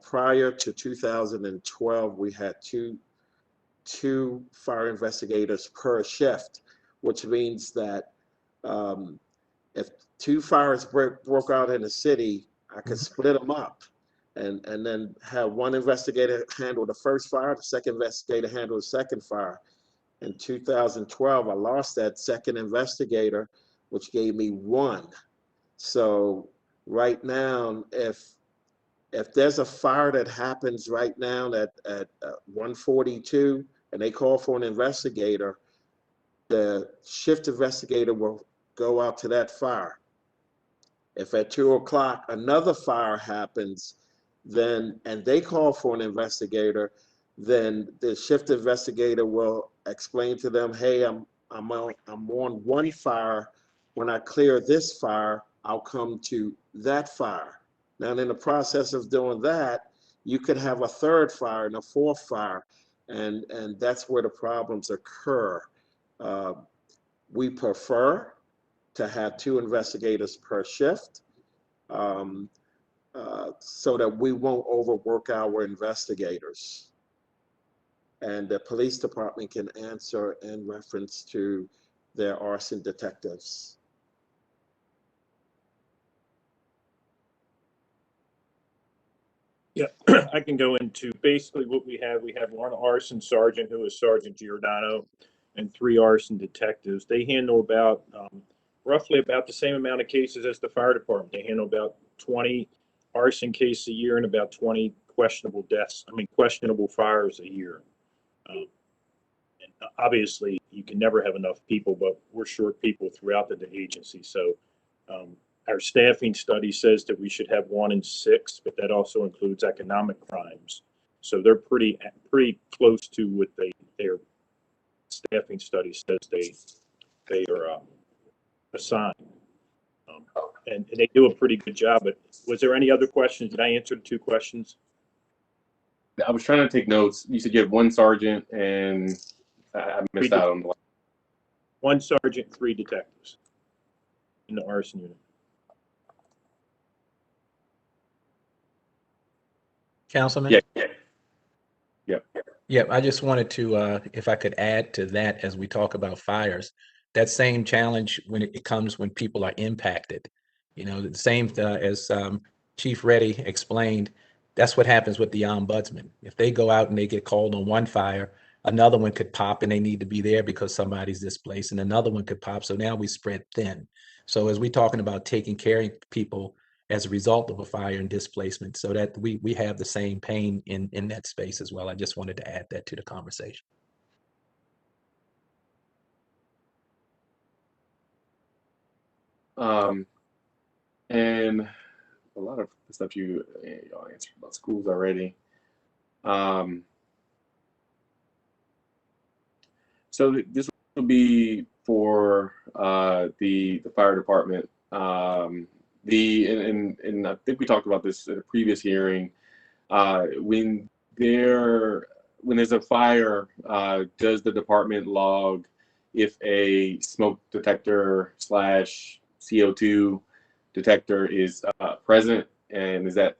Speaker 13: prior to 2012, we had two fire investigators per shift, which means that if 2 fires broke out in the city, I could split them up, and then have one investigator handle the first fire, the second investigator handle the second fire. In 2012, I lost that second investigator, which gave me one. So right now, if there's a fire that happens right now at 142 and they call for an investigator, the shift investigator will go out to that fire. If at 2 o'clock another fire happens, then and they call for an investigator, then the shift investigator will explain to them, hey, I'm on one fire. When I clear this fire, I'll come to that fire. Now, in the process of doing that, you could have a third fire and a fourth fire, and that's where the problems occur. We prefer to have 2 investigators per shift, so that we won't overwork our investigators. And the police department can answer in reference to their arson detectives.
Speaker 14: Yeah, I can go into basically what we have. We have one arson sergeant who is Sergeant Giordano and 3 arson detectives. They handle about roughly about the same amount of cases as the fire department. They handle about 20 arson cases a year and about 20 questionable deaths, questionable fires a year. And obviously, you can never have enough people, but we're short people throughout the agency. So our staffing study says that we should have 1 in 6, but that also includes economic crimes. So they're pretty close to what their staffing study says they are assigned. And they do a pretty good job. But was there any other questions? Did I answer the 2 questions?
Speaker 3: I was trying to take notes. You said you had 1 sergeant and I missed out on the
Speaker 14: 1 sergeant, 3 detectives in the arson unit.
Speaker 18: Councilman? Yeah, I just wanted to, if I could add to that as we talk about fires, that same challenge when it comes when people are impacted. You know, the same as Chief Reddy explained, that's what happens with the ombudsman. If they go out and they get called on one fire, another one could pop and they need to be there because somebody's displaced, and another one could pop. So now we spread thin. So as we're talking about taking care of people as a result of a fire and displacement, so that we have the same pain in that space as well. I just wanted to add that to the conversation.
Speaker 3: And a lot of the stuff y'all answered about schools already. So this will be for the fire department. And I think we talked about this at a previous hearing. When there's a fire, does the department log if a smoke detector / CO2 detector is present, and is that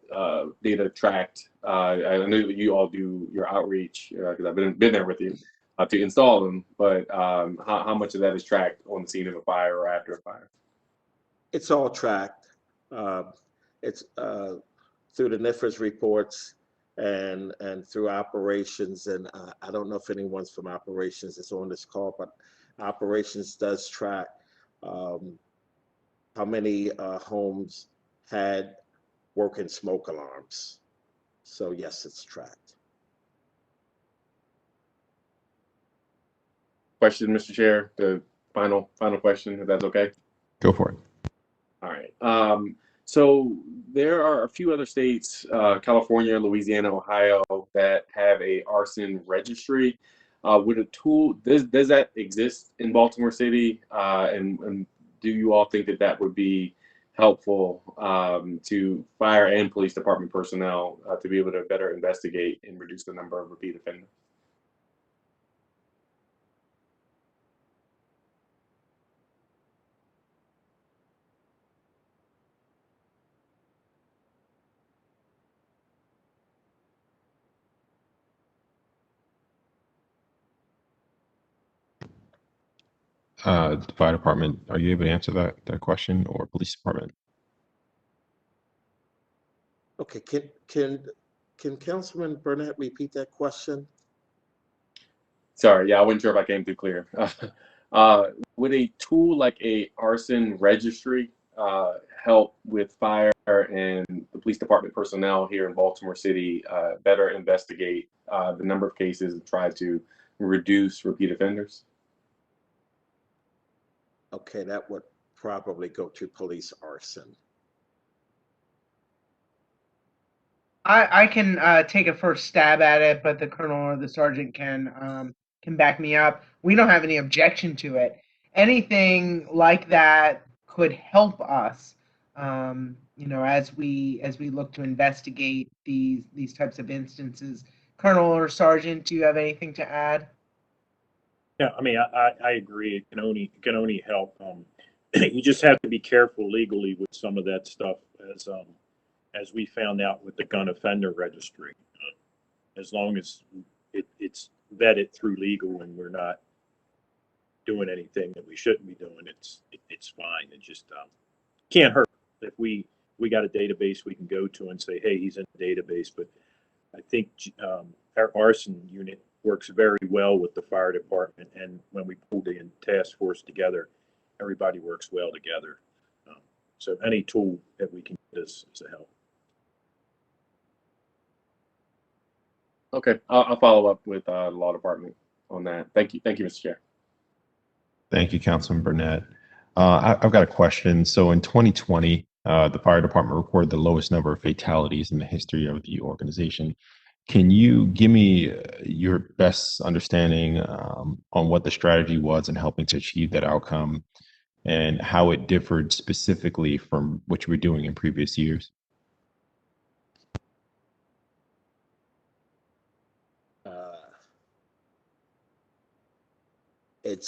Speaker 3: data tracked? I know you all do your outreach because I've been there with you to install them, but how much of that is tracked on the scene of a fire or after a fire?
Speaker 13: It's all tracked. It's through the NIFRS reports and through operations. And I don't know if anyone's from operations is on this call, but operations does track how many homes had working smoke alarms. So yes, it's tracked.
Speaker 3: Question, Mr. Chair, the final question, if that's okay.
Speaker 1: Go for it.
Speaker 3: All right. So there are a few other states, California, Louisiana, Ohio, that have a arson registry. Would a tool, does that exist in Baltimore City? And do you all think that that would be helpful to fire and police department personnel to be able to better investigate and reduce the number of repeat offenders?
Speaker 1: The fire department, are you able to answer that question, or police department?
Speaker 13: Okay, can Councilman Burnett repeat that question?
Speaker 3: Sorry, yeah, I wasn't sure if I came through clear. Would a tool like a arson registry help with fire and the police department personnel here in Baltimore City better investigate the number of cases and try to reduce repeat offenders?
Speaker 13: Okay, that would probably go to police arson.
Speaker 7: I can take a first stab at it, but the colonel or the sergeant can back me up. We don't have any objection to it. Anything like that could help us, you know, as we look to investigate these types of instances. Colonel or sergeant, do you have anything to add?
Speaker 14: Yeah, I mean, I agree. It can only help. You just have to be careful legally with some of that stuff, as we found out with the gun offender registry. As long as it's vetted through legal and we're not doing anything that we shouldn't be doing, it's fine. It just can't hurt. If we got a database we can go to and say, hey, he's in the database. But I think our arson unit works very well with the fire department, and when we pull the task force together, everybody works well together. So any tool that we can get is a help.
Speaker 3: Okay, I'll follow up with the law department on that. Thank you, Mr. Chair.
Speaker 1: Thank you, Councilman Burnett. I've got a question. So in 2020, the fire department recorded the lowest number of fatalities in the history of the organization. Can you give me your best understanding on what the strategy was in helping to achieve that outcome and how it differed specifically from what you were doing in previous years?
Speaker 13: It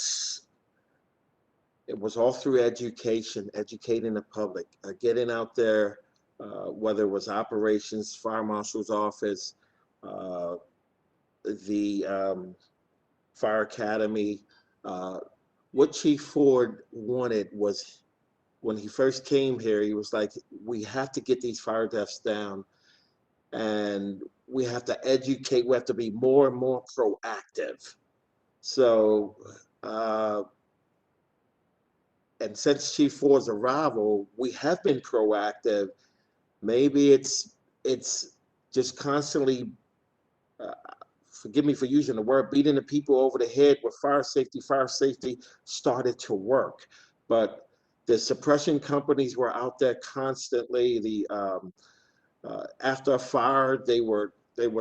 Speaker 13: was all through education, educating the public, getting out there, whether it was operations, fire marshal's office, the fire academy. What Chief Ford wanted was, when he first came here, he was like, we have to get these fire deaths down, and we have to educate, we have to be more and more proactive. So, and since Chief Ford's arrival, we have been proactive. Maybe it's just constantly, forgive me for using the word, beating the people over the head with fire safety. Fire safety started to work, but the suppression companies were out there constantly. After a fire, they were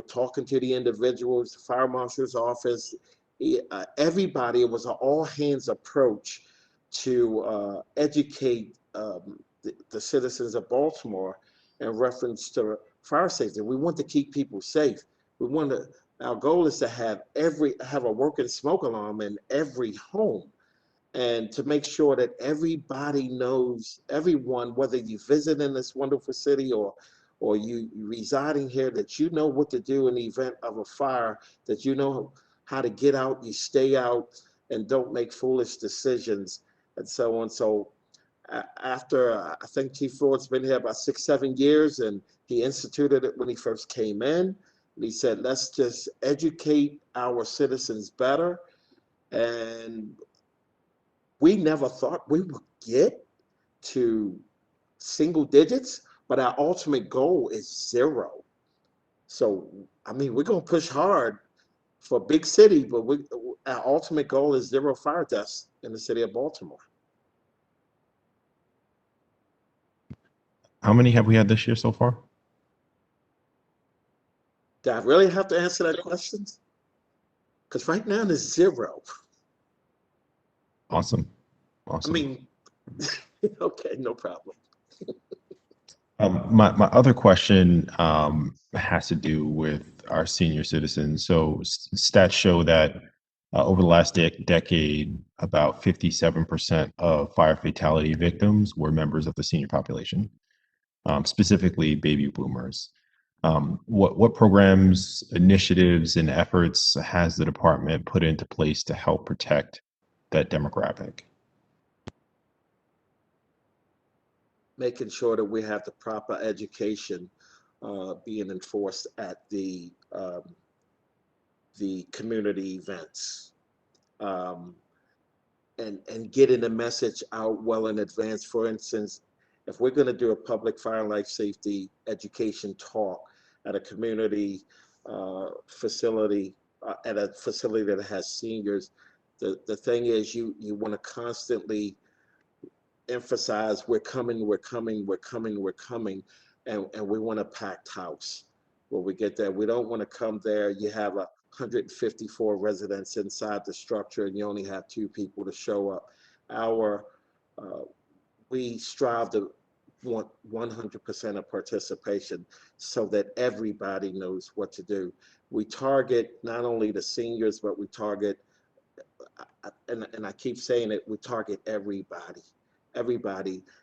Speaker 13: talking to the individuals, the fire marshal's office, everybody. It was an all hands approach to educate the citizens of Baltimore in reference to fire safety. We want to keep people safe. Our goal is to have a working smoke alarm in every home, and to make sure that everybody knows, everyone, whether you visit in this wonderful city or you residing here, that you know what to do in the event of a fire, that you know how to get out, you stay out, and don't make foolish decisions, and so on. So after, I think Chief Ford's been here about 6-7 years, and he instituted it when he first came in. And he said, let's just educate our citizens better. And we never thought we would get to single digits, but our ultimate goal is 0. So, I mean, we're going to push hard for a big city, but our ultimate goal is 0 fire deaths in the city of Baltimore.
Speaker 1: How many have we had this year so far?
Speaker 13: Do I really have to answer that question? Because right now there's 0.
Speaker 1: Awesome.
Speaker 13: I mean, okay, no problem.
Speaker 1: My other question has to do with our senior citizens. So stats show that over the last decade, about 57% of fire fatality victims were members of the senior population, specifically baby boomers. What programs, initiatives, and efforts has the department put into place to help protect that demographic?
Speaker 13: Making sure that we have the proper education being enforced at the community events. And getting the message out well in advance. For instance, if we're going to do a public fire and life safety education talk at a community facility, at a facility that has seniors, the thing is you want to constantly emphasize we're coming, we're coming, we're coming, we're coming, and we want a packed house. When we get there, we don't want to come there, you have 154 residents inside the structure and you only have 2 people to show up. We strive to want 100% of participation so that everybody knows what to do. We target not only the seniors, but we target, and I keep saying it, we target everybody,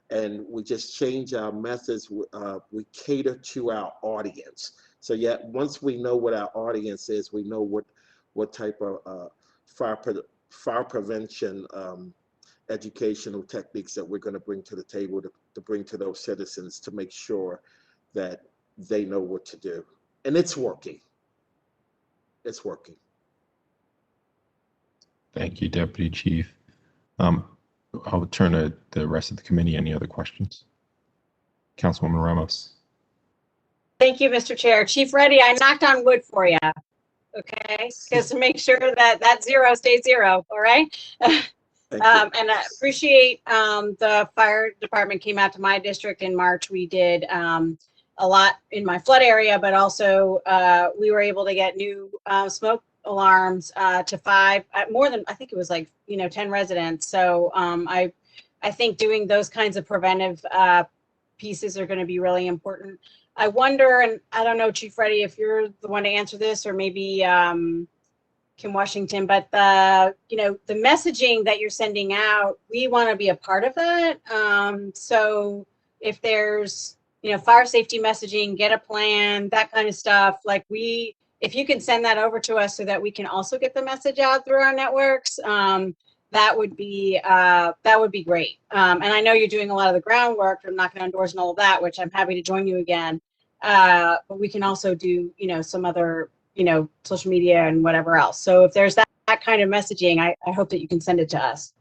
Speaker 13: and we just change our methods. We cater to our audience. So yet, once we know what our audience is, we know what type of fire prevention educational techniques that we're going to bring to the table to bring to those citizens to make sure that they know what to do. And it's working. It's working.
Speaker 1: Thank you, Deputy Chief. I'll turn to the rest of the committee. Any other questions? Councilwoman Ramos.
Speaker 5: Thank you, Mr. Chair. Chief Reddy, I knocked on wood for you. Okay, because to make sure that 0 stays 0. All right. And I appreciate the fire department came out to my district in March. We did a lot in my flood area, but also we were able to get new smoke alarms to 5, more than, I think it was like, 10 residents. So I think doing those kinds of preventive pieces are going to be really important. I wonder, and I don't know, Chief Reddy, if you're the one to answer this, or maybe Kim Washington, but the messaging that you're sending out, we want to be a part of that. So if there's, fire safety messaging, get a plan, that kind of stuff, like if you can send that over to us so that we can also get the message out through our networks, that would be great. And I know you're doing a lot of the groundwork from knocking on doors and all of that, which I'm happy to join you again. But we can also do, some other, social media and whatever else. So if there's that kind of messaging, I hope that you can send it to us.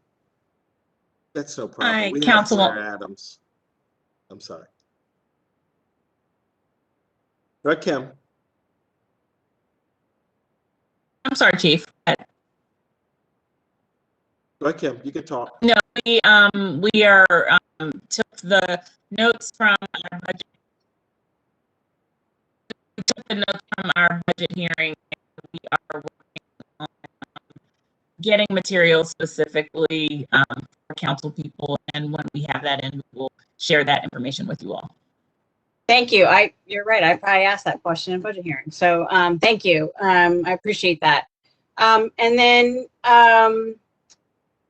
Speaker 13: That's no problem.
Speaker 2: Hi,
Speaker 13: We have
Speaker 2: Councilwoman
Speaker 13: Claire Adams. I'm sorry. Go ahead, Kim.
Speaker 2: I'm sorry, Chief.
Speaker 13: Go ahead, Kim. You can talk.
Speaker 2: No, we took the notes from our budget. We took the notes from our budget hearing, and we are working on getting materials specifically for council people. And when we have that in, we will share that information with you all.
Speaker 5: Thank you. You're right. I probably asked that question in budget hearing. So thank you. I appreciate that. And then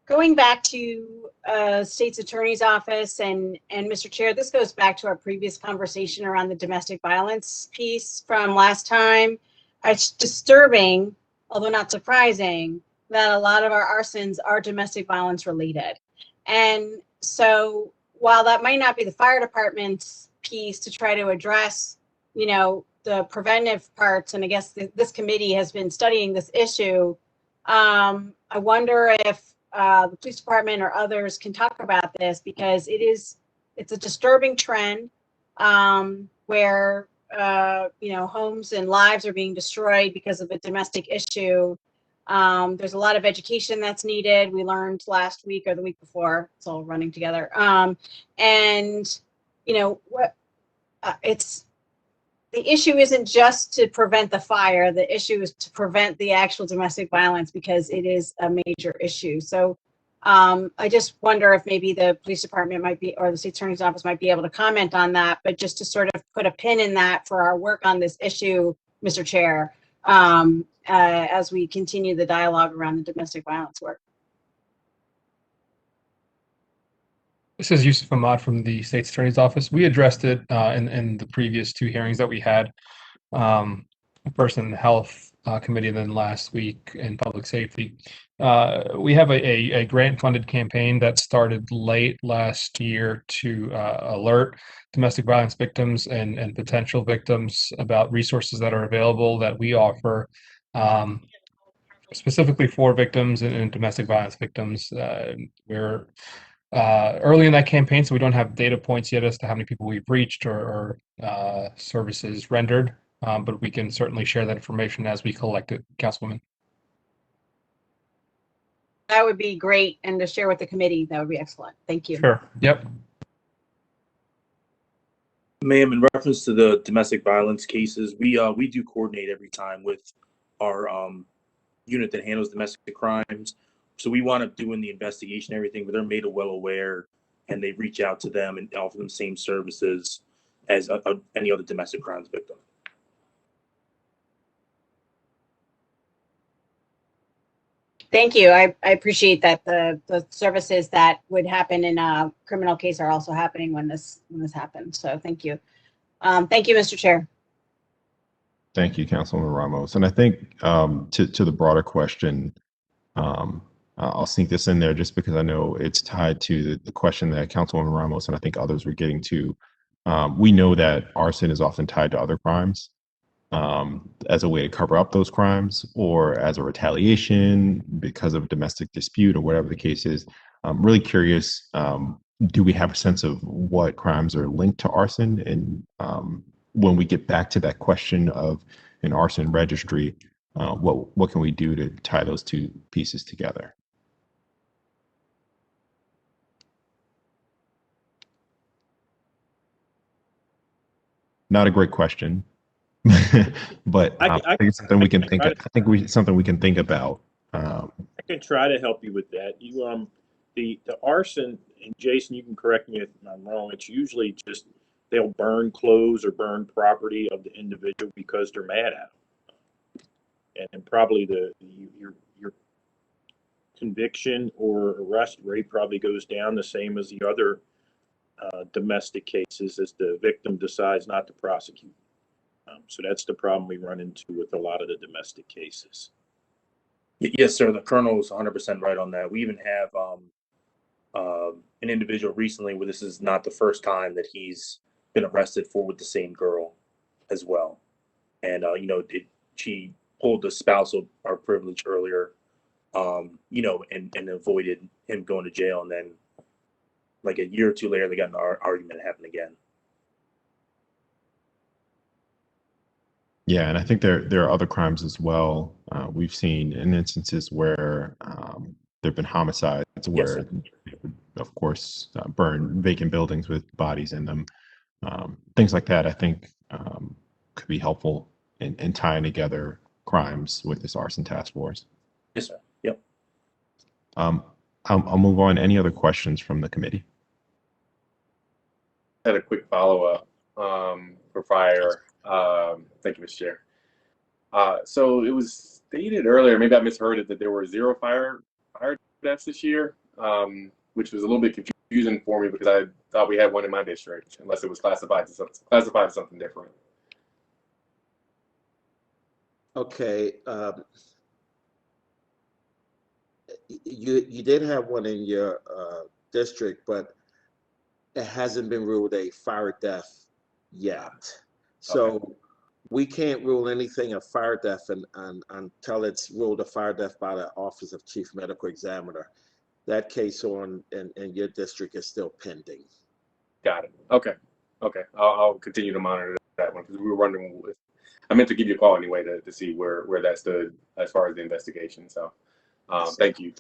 Speaker 5: going back to State's Attorney's Office and Mr. Chair, this goes back to our previous conversation around the domestic violence piece from last time. It's disturbing, although not surprising, that a lot of our arsons are domestic violence related. And so while that might not be the fire department's piece to try to address, the preventive parts, and I guess this committee has been studying this issue, I wonder if the police department or others can talk about this, because it's a disturbing trend where homes and lives are being destroyed because of a domestic issue. There's a lot of education that's needed. We learned last week or the week before, it's all running together. The issue isn't just to prevent the fire. The issue is to prevent the actual domestic violence, because it is a major issue. So I just wonder if maybe the police department might be, or the state attorney's office might be able to comment on that, but just to sort of put a pin in that for our work on this issue, Mr. Chair, as we continue the dialogue around the domestic violence work.
Speaker 12: This is Yusuf Ahmad from the State's Attorney's Office. We addressed it in the previous 2 hearings that we had. Person in health committee, and then last week in public safety. We have a grant-funded campaign that started late last year to alert domestic violence victims and potential victims about resources that are available that we offer specifically for victims and domestic violence victims. We're early in that campaign, so we don't have data points yet as to how many people we've reached or services rendered, but we can certainly share that information as we collect it, Councilwoman.
Speaker 5: That would be great, and to share with the committee, that would be excellent. Thank you.
Speaker 12: Sure. Yep.
Speaker 15: Ma'am, in reference to the domestic violence cases, we do coordinate every time with our unit that handles domestic crimes. So we wind up doing the investigation, everything, but they're made well aware, and they reach out to them and offer them the same services as any other domestic crimes victim.
Speaker 5: Thank you. I appreciate that the services that would happen in a criminal case are also happening when this happens. So thank you. Thank you, Mr. Chair.
Speaker 1: Thank you, Councilwoman Ramos. And I think to the broader question, I'll sneak this in there just because I know it's tied to the question that Councilwoman Ramos and I think others were getting to. We know that arson is often tied to other crimes as a way to cover up those crimes or as a retaliation because of domestic dispute or whatever the case is. I'm really curious, do we have a sense of what crimes are linked to arson? And when we get back to that question of an arson registry, what can we do to tie those two pieces together? Not a great question, but I think it's something we can think. I think something we can think about.
Speaker 14: I can try to help you with that. You the arson, and Jason, you can correct me if I'm wrong. It's usually just they'll burn clothes or burn property of the individual because they're mad at them, and probably your conviction or arrest rate probably goes down the same as the other domestic cases as the victim decides not to prosecute. So that's the problem we run into with a lot of the domestic cases.
Speaker 15: Yes, sir. The colonel is 100% right on that. We even have an individual recently where this is not the first time that he's been arrested for with the same girl as well. And, she pulled the spousal or privilege earlier, and avoided him going to jail. And then like a year or two later, they got in an argument, happened again.
Speaker 1: Yeah, and I think there are other crimes as well. We've seen in instances where there have been homicides where, of course, burn vacant buildings with bodies in them. Things like that, I think, could be helpful in tying together crimes with this arson task force.
Speaker 15: Yes, sir. Yep.
Speaker 1: I'll move on. Any other questions from the committee?
Speaker 3: I had a quick follow-up for fire. Thank you, Mr. Chair. So it was stated earlier, maybe I misheard it, that there were 0 fire deaths this year, which was a little bit confusing for me because I thought we had one in my district, unless it was classified as something different.
Speaker 13: Okay. You did have one in your district, but it hasn't been ruled a fire death yet. So okay. We can't rule anything a fire death until it's ruled a fire death by the Office of Chief Medical Examiner. That case in your district is still pending.
Speaker 3: Got it. Okay. I'll continue to monitor that one because we were wondering. I meant to give you a call anyway to see where that stood as far as the investigation. So thank you.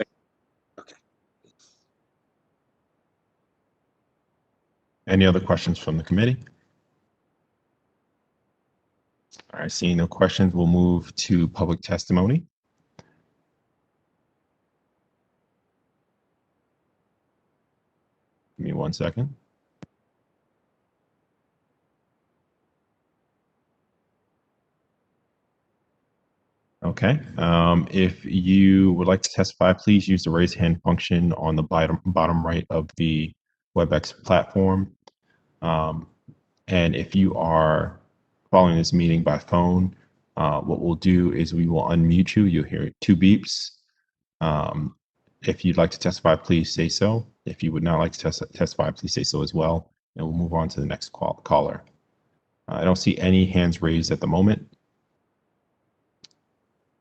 Speaker 13: Okay.
Speaker 1: Any other questions from the committee? All right, seeing no questions, we'll move to public testimony. Give me 1 second. Okay, if you would like to testify, please use the raise hand function on the bottom right of the WebEx platform. And if you are following this meeting by phone, What we'll do is we will unmute you. You'll hear 2 beeps. If you'd like to testify, please say so. If you would not like to testify, please say so as well. And we'll move on to the next caller. I don't see any hands raised at the moment.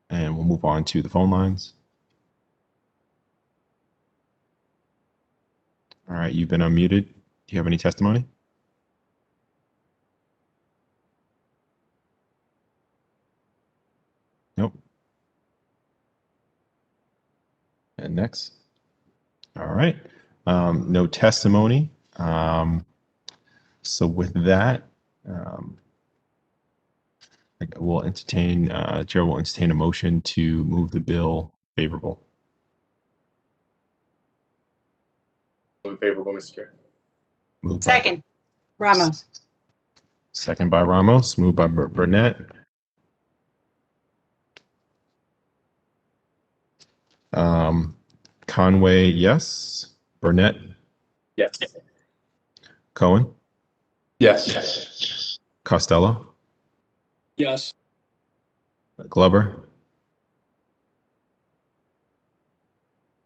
Speaker 1: And we'll move on to the phone lines. All right, you've been unmuted. Do you have any testimony? Nope. And next. All right. No testimony. So with that, we'll entertain, Chair will entertain a motion to move the bill favorable.
Speaker 3: Favorable, Mr. Chair.
Speaker 1: Moved by,
Speaker 5: Second, Ramos.
Speaker 1: second by Ramos, moved by Burnett. Conway, yes. Burnett,
Speaker 3: Yes.
Speaker 1: Cohen,
Speaker 17: Yes.
Speaker 1: Costello,
Speaker 12: Yes.
Speaker 1: Glover,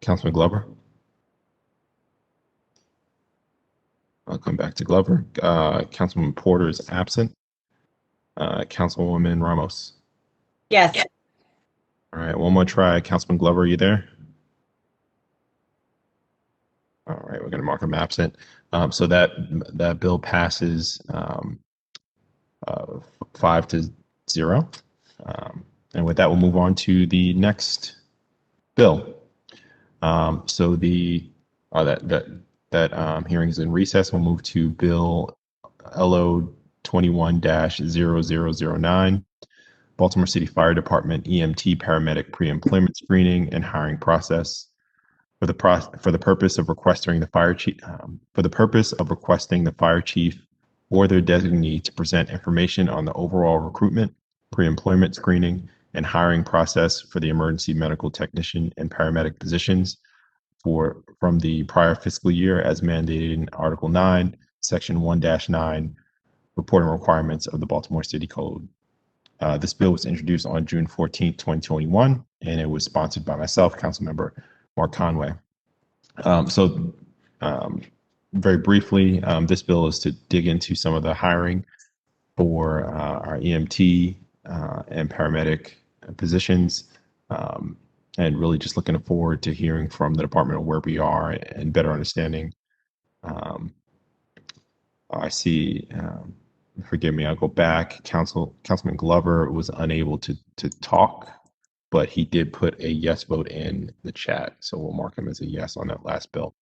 Speaker 1: Councilman Glover. I'll come back to Glover. Councilman Porter is absent. Councilwoman Ramos.
Speaker 5: Yes.
Speaker 1: All right, one more try. Councilman Glover, are you there? All right, we're going to mark him absent. So that bill passes 5-0. And with that, we'll move on to the next bill. So that hearing is in recess. We'll move to Bill LO 21-0009, Baltimore City Fire Department EMT Paramedic Pre-Employment Screening and Hiring Process. For the purpose of requesting the fire chief, or their designee to present information on the overall recruitment, pre-employment screening, and hiring process for the emergency medical technician and paramedic positions from the prior fiscal year as mandated in Article 9, Section 1-9, reporting requirements of the Baltimore City Code. This bill was introduced on June 14, 2021, and it was sponsored by myself, Councilmember Mark Conway. Very briefly, this bill is to dig into some of the hiring for our EMT and paramedic positions, and really just looking forward to hearing from the department of where we are and better understanding. I see, forgive me, I'll go back. Councilman Glover was unable to talk, but he did put a yes vote in the chat, so we'll mark him as a yes on that last bill.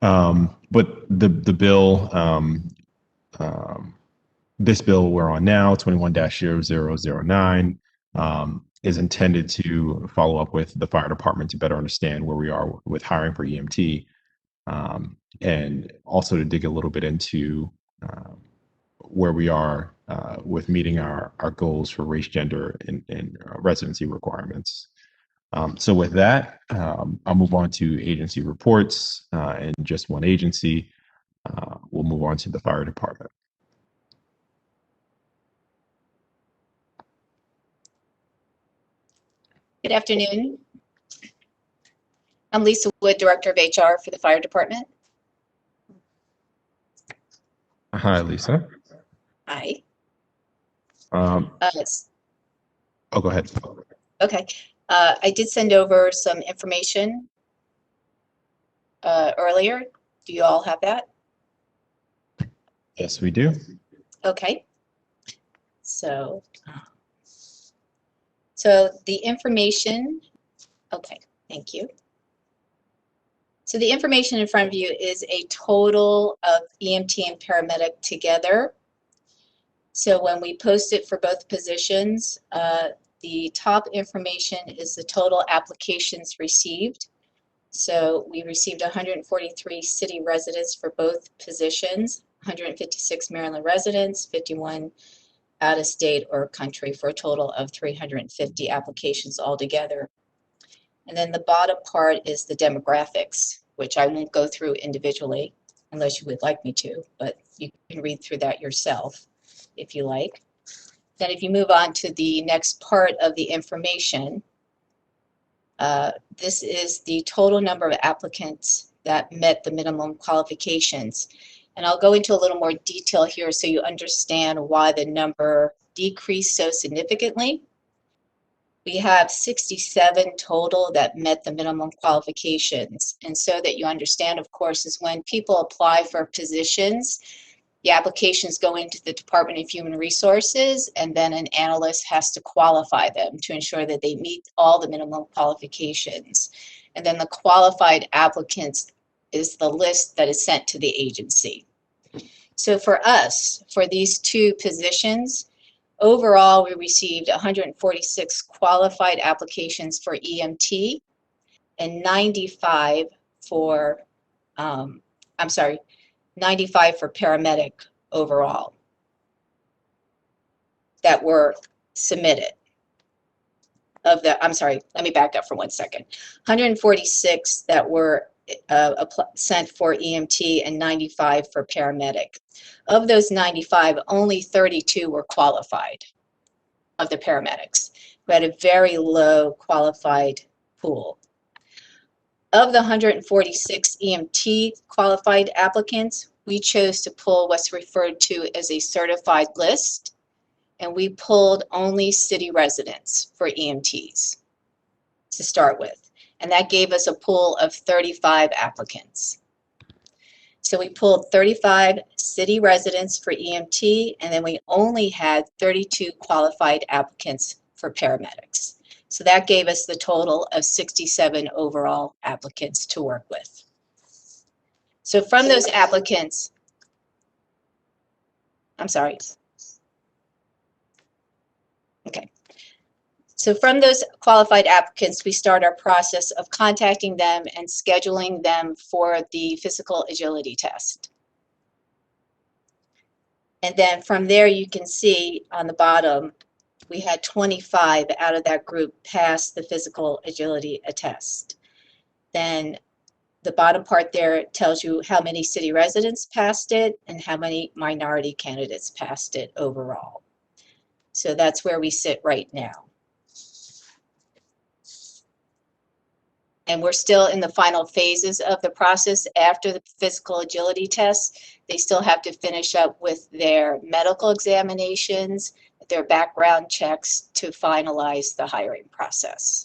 Speaker 1: But the bill, this bill we're on now, 21-0009, is intended to follow up with the fire department to better understand where we are with hiring for EMT, and also to dig a little bit into where we are with meeting our goals for race, gender, and residency requirements. So with that, I'll move on to agency reports, and just one agency. We'll move on to the fire department.
Speaker 20: Good afternoon. I'm Lisa Wood, Director of HR for the Fire Department.
Speaker 1: Hi, Lisa.
Speaker 20: Hi.
Speaker 1: Oh, go ahead.
Speaker 20: Okay. I did send over some information earlier. Do you all have that?
Speaker 1: Yes, we do.
Speaker 20: Okay. So the information, okay, thank you. So the information in front of you is a total of EMT and paramedic together. So when we post it for both positions, the top information is the total applications received. So we received 143 city residents for both positions, 156 Maryland residents, 51 out of state or country, for a total of 350 applications altogether. And then the bottom part is the demographics, which I won't go through individually unless you would like me to, but you can read through that yourself if you like. Then if you move on to the next part of the information, this is the total number of applicants that met the minimum qualifications. And I'll go into a little more detail here so you understand why the number decreased so significantly. We have 67 total that met the minimum qualifications. And so that you understand, of course, is when people apply for positions, the applications go into the Department of Human Resources, and then an analyst has to qualify them to ensure that they meet all the minimum qualifications. And then the qualified applicants is the list that is sent to the agency. So for us, for these two positions, overall, we received 146 qualified applications for EMT and 95 for, 95 for paramedic overall that were submitted. Of the, let me back up for 1 second. 146 that were sent for EMT and 95 for paramedic. Of those 95, only 32 were qualified of the paramedics. We had a very low qualified pool. Of the 146 EMT qualified applicants, we chose to pull what's referred to as a certified list, and we pulled only city residents for EMTs to start with. And that gave us a pool of 35 applicants. So we pulled 35 city residents for EMT, and then we only had 32 qualified applicants for paramedics. So that gave us the total of 67 overall applicants to work with. So from those applicants, okay. So from those qualified applicants, we start our process of contacting them and scheduling them for the physical agility test. And then from there, you can see on the bottom, we had 25 out of that group pass the physical agility test. Then the bottom part there tells you how many city residents passed it and how many minority candidates passed it overall. So that's where we sit right now. And we're still in the final phases of the process. After the physical agility test, they still have to finish up with their medical examinations, their background checks to finalize the hiring process.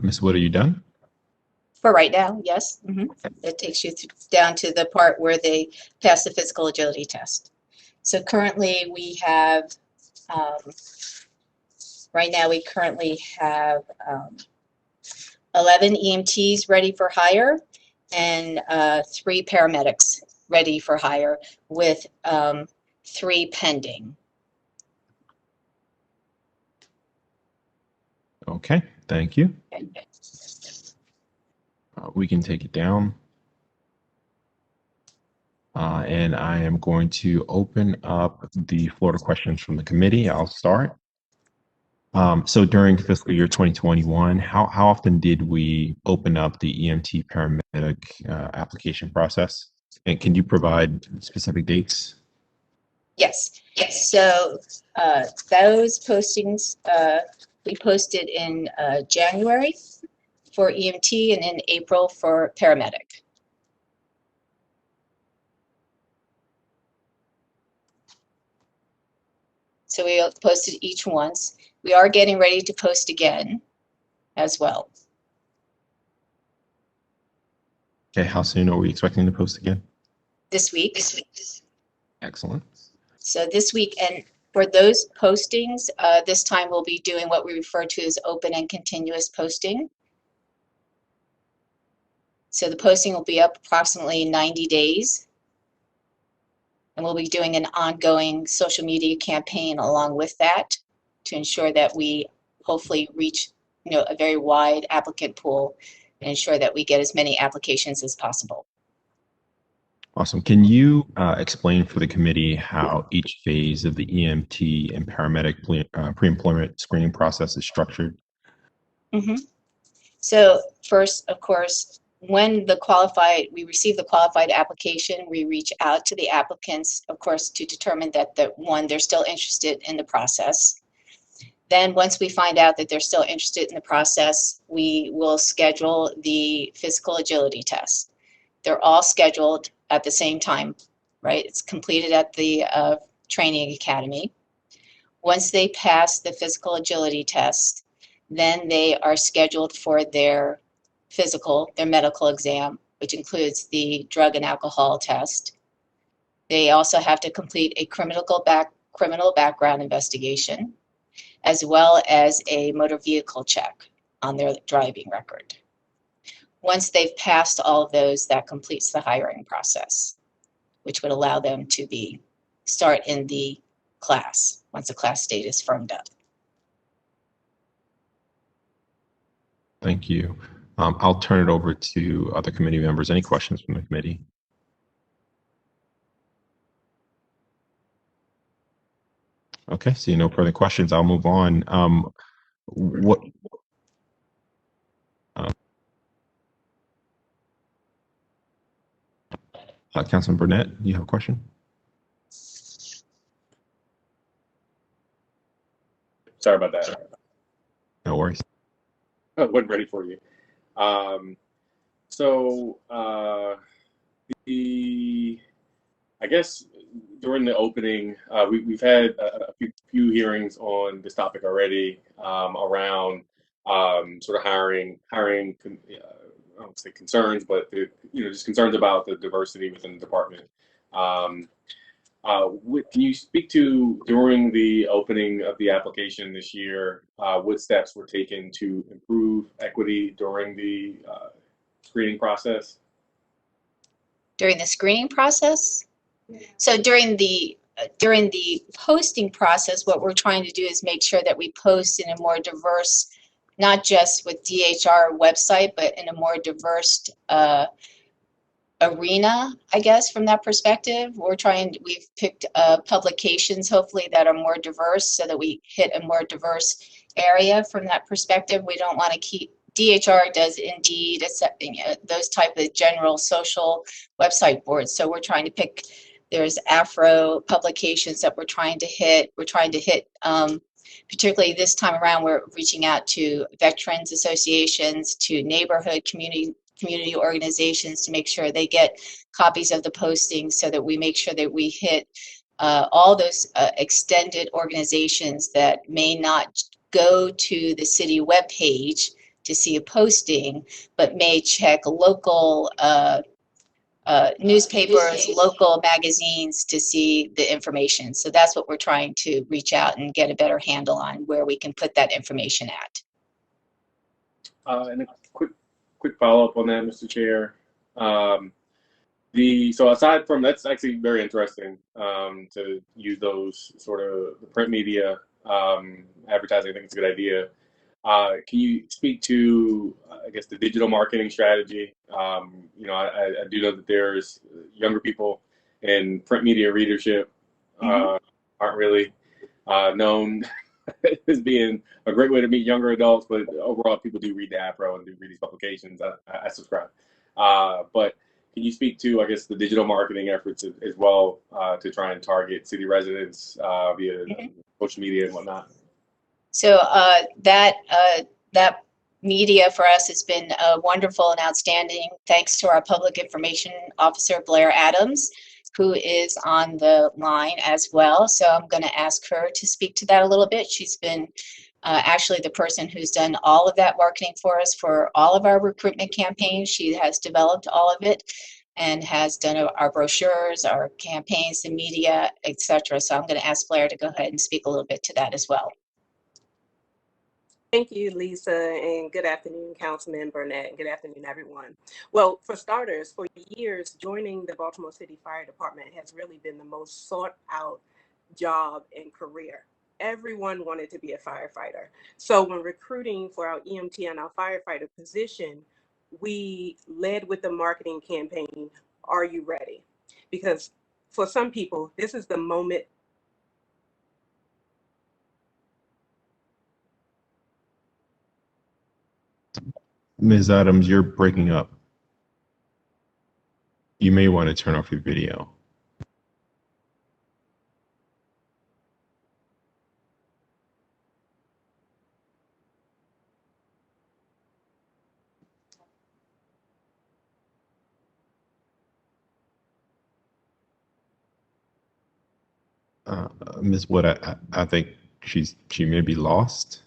Speaker 1: Ms. Wood, are you done?
Speaker 20: For right now, yes. It takes you down to the part where they pass the physical agility test. So currently we have, right now we currently have 11 EMTs ready for hire and 3 paramedics ready for hire with 3 pending.
Speaker 1: Okay, thank you. We can take it down. And I am going to open up the floor to questions from the committee. I'll start. So during fiscal year 2021, how often did we open up the EMT paramedic application process? And can you provide specific dates?
Speaker 20: Yes. So those postings, we posted in January for EMT and in April for paramedic. So we posted each once. We are getting ready to post again as well.
Speaker 1: Okay, how soon are we expecting to post again?
Speaker 20: This week.
Speaker 1: Excellent.
Speaker 20: So this week, and for those postings, this time we'll be doing what we refer to as open and continuous posting. So the posting will be up approximately 90 days. And we'll be doing an ongoing social media campaign along with that to ensure that we hopefully reach, a very wide applicant pool and ensure that we get as many applications as possible.
Speaker 1: Awesome. Can you explain for the committee how each phase of the EMT and paramedic pre-employment screening process is structured?
Speaker 20: Mm-hmm. So first, of course, when we receive the qualified application, we reach out to the applicants, of course, to determine that they're still interested in the process. Then once we find out that they're still interested in the process, we will schedule the physical agility test. They're all scheduled at the same time, right? It's completed at the training academy. Once they pass the physical agility test, then they are scheduled for their medical exam, which includes the drug and alcohol test. They also have to complete a criminal background investigation, as well as a motor vehicle check on their driving record. Once they've passed all of those, that completes the hiring process, which would allow them to start in the class once the class date is firmed up.
Speaker 1: Thank you. I'll turn it over to other committee members. Any questions from the committee? Okay, seeing no further questions, I'll move on. Councilman Burnett, you have a question?
Speaker 3: Sorry about that.
Speaker 1: No worries.
Speaker 3: I wasn't ready for you. I guess during the opening, we've had a few hearings on this topic already around sort of hiring. I don't say concerns, but just concerns about the diversity within the department. Can you speak to, during the opening of the application this year, what steps were taken to improve equity during the screening process?
Speaker 20: During the screening process? So during the posting process, what we're trying to do is make sure that we post in a more diverse, not just with DHR website, but in a more diverse arena, I guess, from that perspective. We've picked publications, hopefully, that are more diverse so that we hit a more diverse area from that perspective. We don't want to keep, DHR does Indeed, those type of general social website boards. So we're trying to pick, there's Afro publications that we're trying to hit. We're trying to hit, particularly this time around, we're reaching out to veterans associations, to neighborhood community organizations to make sure they get copies of the postings, so that we make sure that we hit all those extended organizations that may not go to the city webpage to see a posting, but may check local newspapers, local magazines to see the information. So that's what we're trying to reach out and get a better handle on, where we can put that information at.
Speaker 3: And a quick follow-up on that, Mr. Chair. So aside from, that's actually very interesting to use those sort of the print media advertising. I think it's a good idea. Can you speak to, I guess, the digital marketing strategy? I do know that there's younger people in print media readership aren't really known as being a great way to meet younger adults, but overall people do read the APRO and do read these publications. I subscribe. But can you speak to, I guess, the digital marketing efforts as well to try and target city residents via social media and whatnot?
Speaker 20: So that media for us has been wonderful and outstanding, thanks to our public information officer, Blair Adams, who is on the line as well. So I'm going to ask her to speak to that a little bit. She's been actually the person who's done all of that marketing for us for all of our recruitment campaigns. She has developed all of it and has done our brochures, our campaigns, the media, etc. So I'm going to ask Blair to go ahead and speak a little bit to that as well.
Speaker 21: Thank you, Lisa, and good afternoon, Councilman Burnett, and good afternoon, everyone. Well, for starters, for years, joining the Baltimore City Fire Department has really been the most sought out job and career. Everyone wanted to be a firefighter. So when recruiting for our EMT and our firefighter position, we led with the marketing campaign, Are You Ready? because for some people, this is the moment.
Speaker 1: Ms. Adams, you're breaking up. You may want to turn off your video. Ms. Wood, I think she may be lost.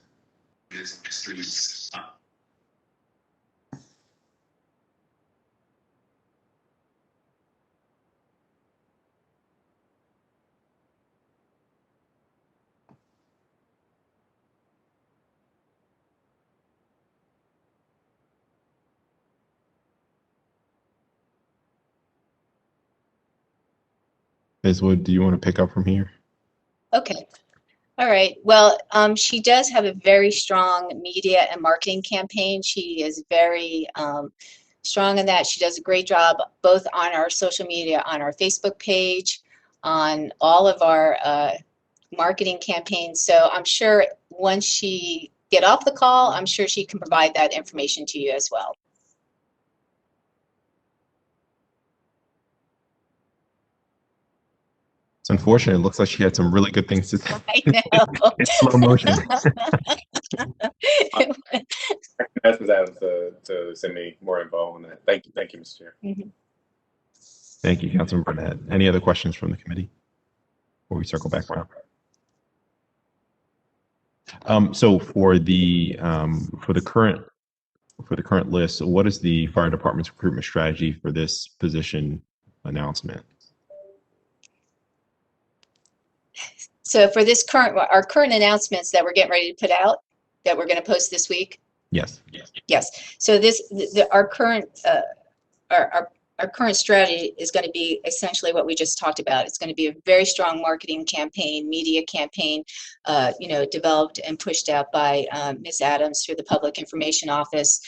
Speaker 1: Ms. Wood, do you want to pick up from here?
Speaker 20: Okay. All right. Well, she does have a very strong media and marketing campaign. She is very strong in that. She does a great job both on our social media, on our Facebook page, on all of our marketing campaigns. So I'm sure once she get off the call, I'm sure she can provide that information to you as well.
Speaker 1: It's unfortunate. It looks like she had some really good things to say.
Speaker 20: I know.
Speaker 1: In slow motion.
Speaker 3: Ask Ms. Adams to send me more info on that. Thank you, Mr. Chair.
Speaker 1: Thank you, Councilman Burnett. Any other questions from the committee before we circle back around? So for the current list, what is the fire department's recruitment strategy for this position announcement?
Speaker 20: So for this our current announcements that we're getting ready to put out, that we're going to post this week.
Speaker 1: Yes.
Speaker 20: Yes. So our current strategy is going to be essentially what we just talked about. It's going to be a very strong marketing campaign, media campaign, developed and pushed out by Ms. Adams through the Public Information Office.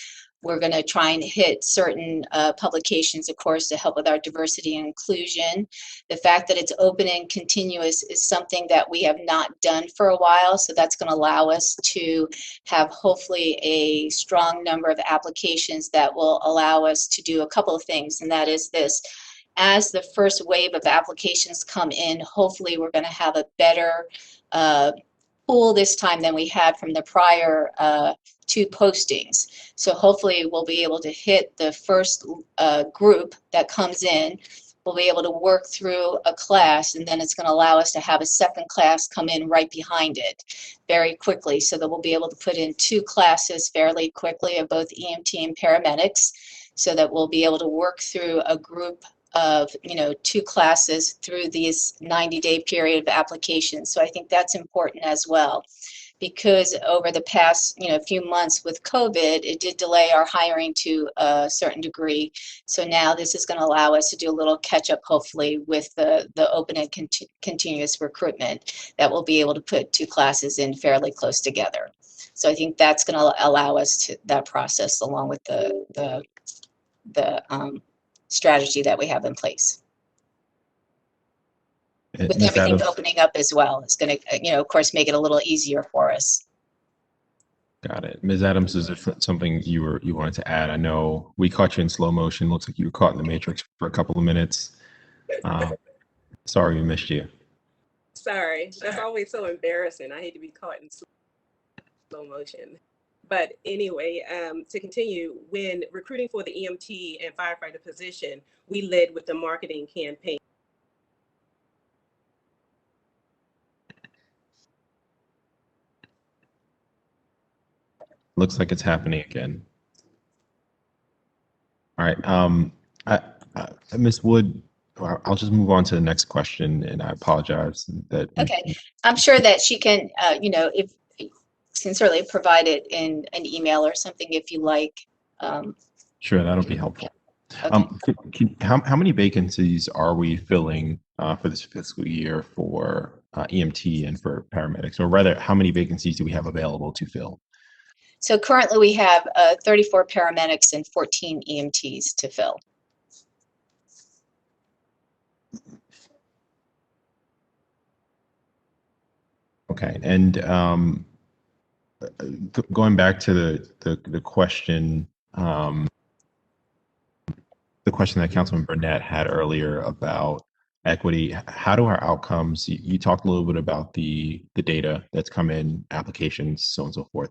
Speaker 20: We're going to try and hit certain publications, of course, to help with our diversity and inclusion. The fact that it's open and continuous is something that we have not done for a while, so that's going to allow us to have hopefully a strong number of applications that will allow us to do a couple of things, and that is this. As the first wave of applications come in, hopefully we're going to have a better pool this time than we had from the prior 2 postings. So hopefully we'll be able to hit the first group that comes in. We'll be able to work through a class, and then it's going to allow us to have a second class come in right behind it very quickly, so that we'll be able to put in 2 classes fairly quickly of both EMT and paramedics, so that we'll be able to work through a group of 2 classes through this 90-day period of application. So I think that's important as well, because over the past few months with COVID, it did delay our hiring to a certain degree. So now this is going to allow us to do a little catch up, hopefully, with the open and continuous recruitment, that we'll be able to put 2 classes in fairly close together. So I think that's going to allow us to that process, along with the strategy that we have in place. With
Speaker 1: Ms.
Speaker 20: everything
Speaker 1: Adams,
Speaker 20: opening up as well, it's going to, of course, make it a little easier for us.
Speaker 1: got it. Ms. Adams, is there something you wanted to add? I know we caught you in slow motion. Looks like you were caught in the matrix for a couple of minutes. Sorry we missed you.
Speaker 21: Sorry, that's always so embarrassing. I hate to be caught in slow motion. But anyway, to continue, when recruiting for the EMT and firefighter position, we led with the marketing campaign.
Speaker 1: Looks like it's happening again. All right. Ms. Wood, I'll just move on to the next question, and I apologize that.
Speaker 20: Okay, I'm sure that she can, if can certainly provide it in an email or something if you like.
Speaker 1: Sure, that'll be helpful.
Speaker 20: Okay.
Speaker 1: How many vacancies are we filling for this fiscal year for EMT and for paramedics? Or rather, how many vacancies do we have available to fill?
Speaker 20: So currently we have 34 paramedics and 14 EMTs to fill.
Speaker 1: Okay, and going back to the question, the question that Councilman Burnett had earlier about equity, how do our outcomes? You talked a little bit about the data that's come in, applications, so on and so forth.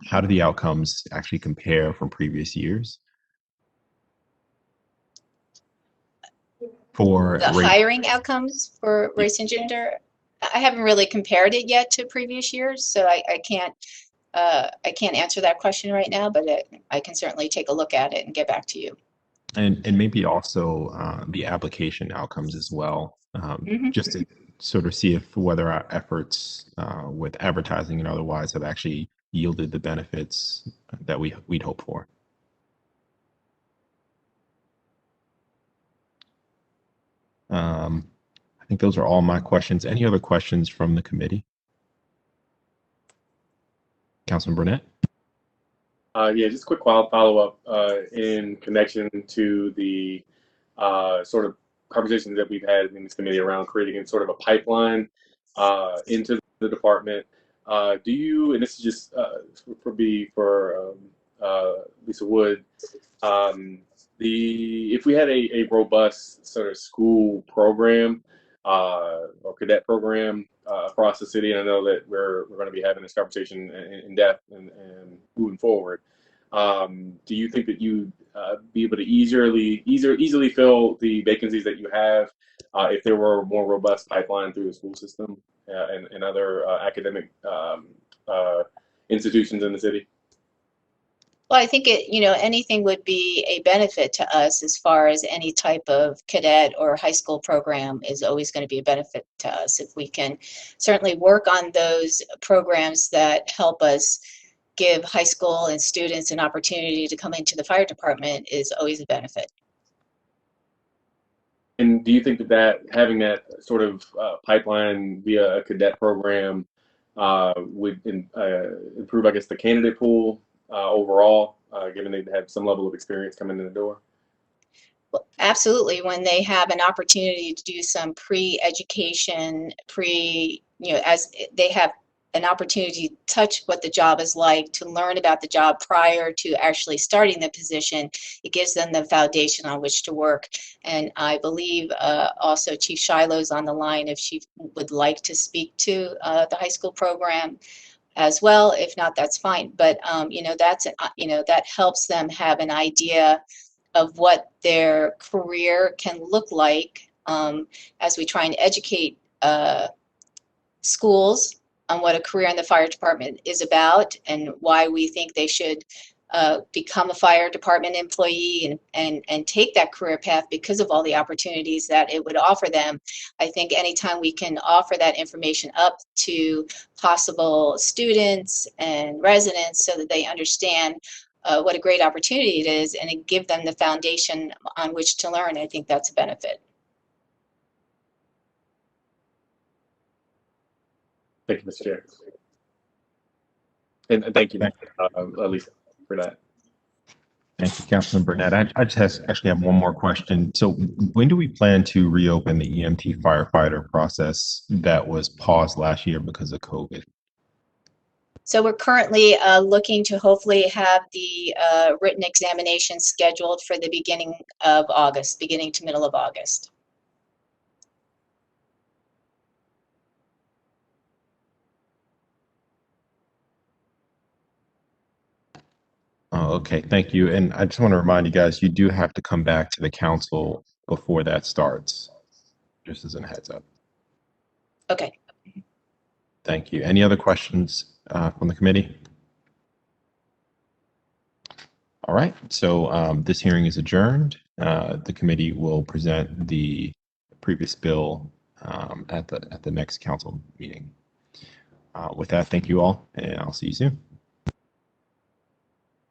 Speaker 1: How do the outcomes actually compare from previous years? For
Speaker 20: The
Speaker 1: race,
Speaker 20: hiring outcomes for race and gender, I haven't really compared it yet to previous years, so I can't answer that question right now, but I can certainly take a look at it and get back to you.
Speaker 1: and maybe also the application outcomes as well, just to sort of see if whether our efforts with advertising and otherwise have actually yielded the benefits that we'd hope for. I think those are all my questions. Any other questions from the committee? Councilman Burnett?
Speaker 3: Yeah, just a quick follow-up in connection to the sort of conversations that we've had in this committee around creating sort of a pipeline into the department. Do you, and this is just for Lisa Wood, if we had a robust sort of school program or cadet program across the city, and I know that we're going to be having this conversation in depth and moving forward, do you think that you'd be able to easily fill the vacancies that you have if there were a more robust pipeline through the school system and other academic institutions in the city?
Speaker 20: Well, I think anything would be a benefit to us as far as any type of cadet or high school program is always going to be a benefit to us. If we can certainly work on those programs that help us give high school and students an opportunity to come into the fire department is always a benefit.
Speaker 3: And do you think that having that sort of pipeline via a cadet program would improve, I guess, the candidate pool overall, given they have some level of experience coming in the door?
Speaker 20: Well, absolutely. When they have an opportunity to do some pre-education, as they have an opportunity to touch what the job is like, to learn about the job prior to actually starting the position, it gives them the foundation on which to work. And I believe also Chief Shiloh's on the line if she would like to speak to the high school program as well. If not, that's fine. But that helps them have an idea of what their career can look like as we try and educate schools on what a career in the fire department is about and why we think they should become a fire department employee and take that career path because of all the opportunities that it would offer them. I think anytime we can offer that information up to possible students and residents so that they understand what a great opportunity it is and give them the foundation on which to learn, I think that's a benefit.
Speaker 3: Thank you, Mr. Chair. And thank you, Lisa, for that.
Speaker 1: Thank you, Councilman Burnett. I just actually have one more question. So when do we plan to reopen the EMT firefighter process that was paused last year because of COVID?
Speaker 20: So we're currently looking to hopefully have the written examination scheduled for the beginning of August, beginning to middle of August.
Speaker 1: Oh, okay, thank you. And I just want to remind you guys, you do have to come back to the council before that starts, just as a heads up.
Speaker 20: Okay.
Speaker 1: Thank you. Any other questions from the committee? All right, so this hearing is adjourned. The committee will present the previous bill at the next council meeting. With that, thank you all, and I'll see you soon.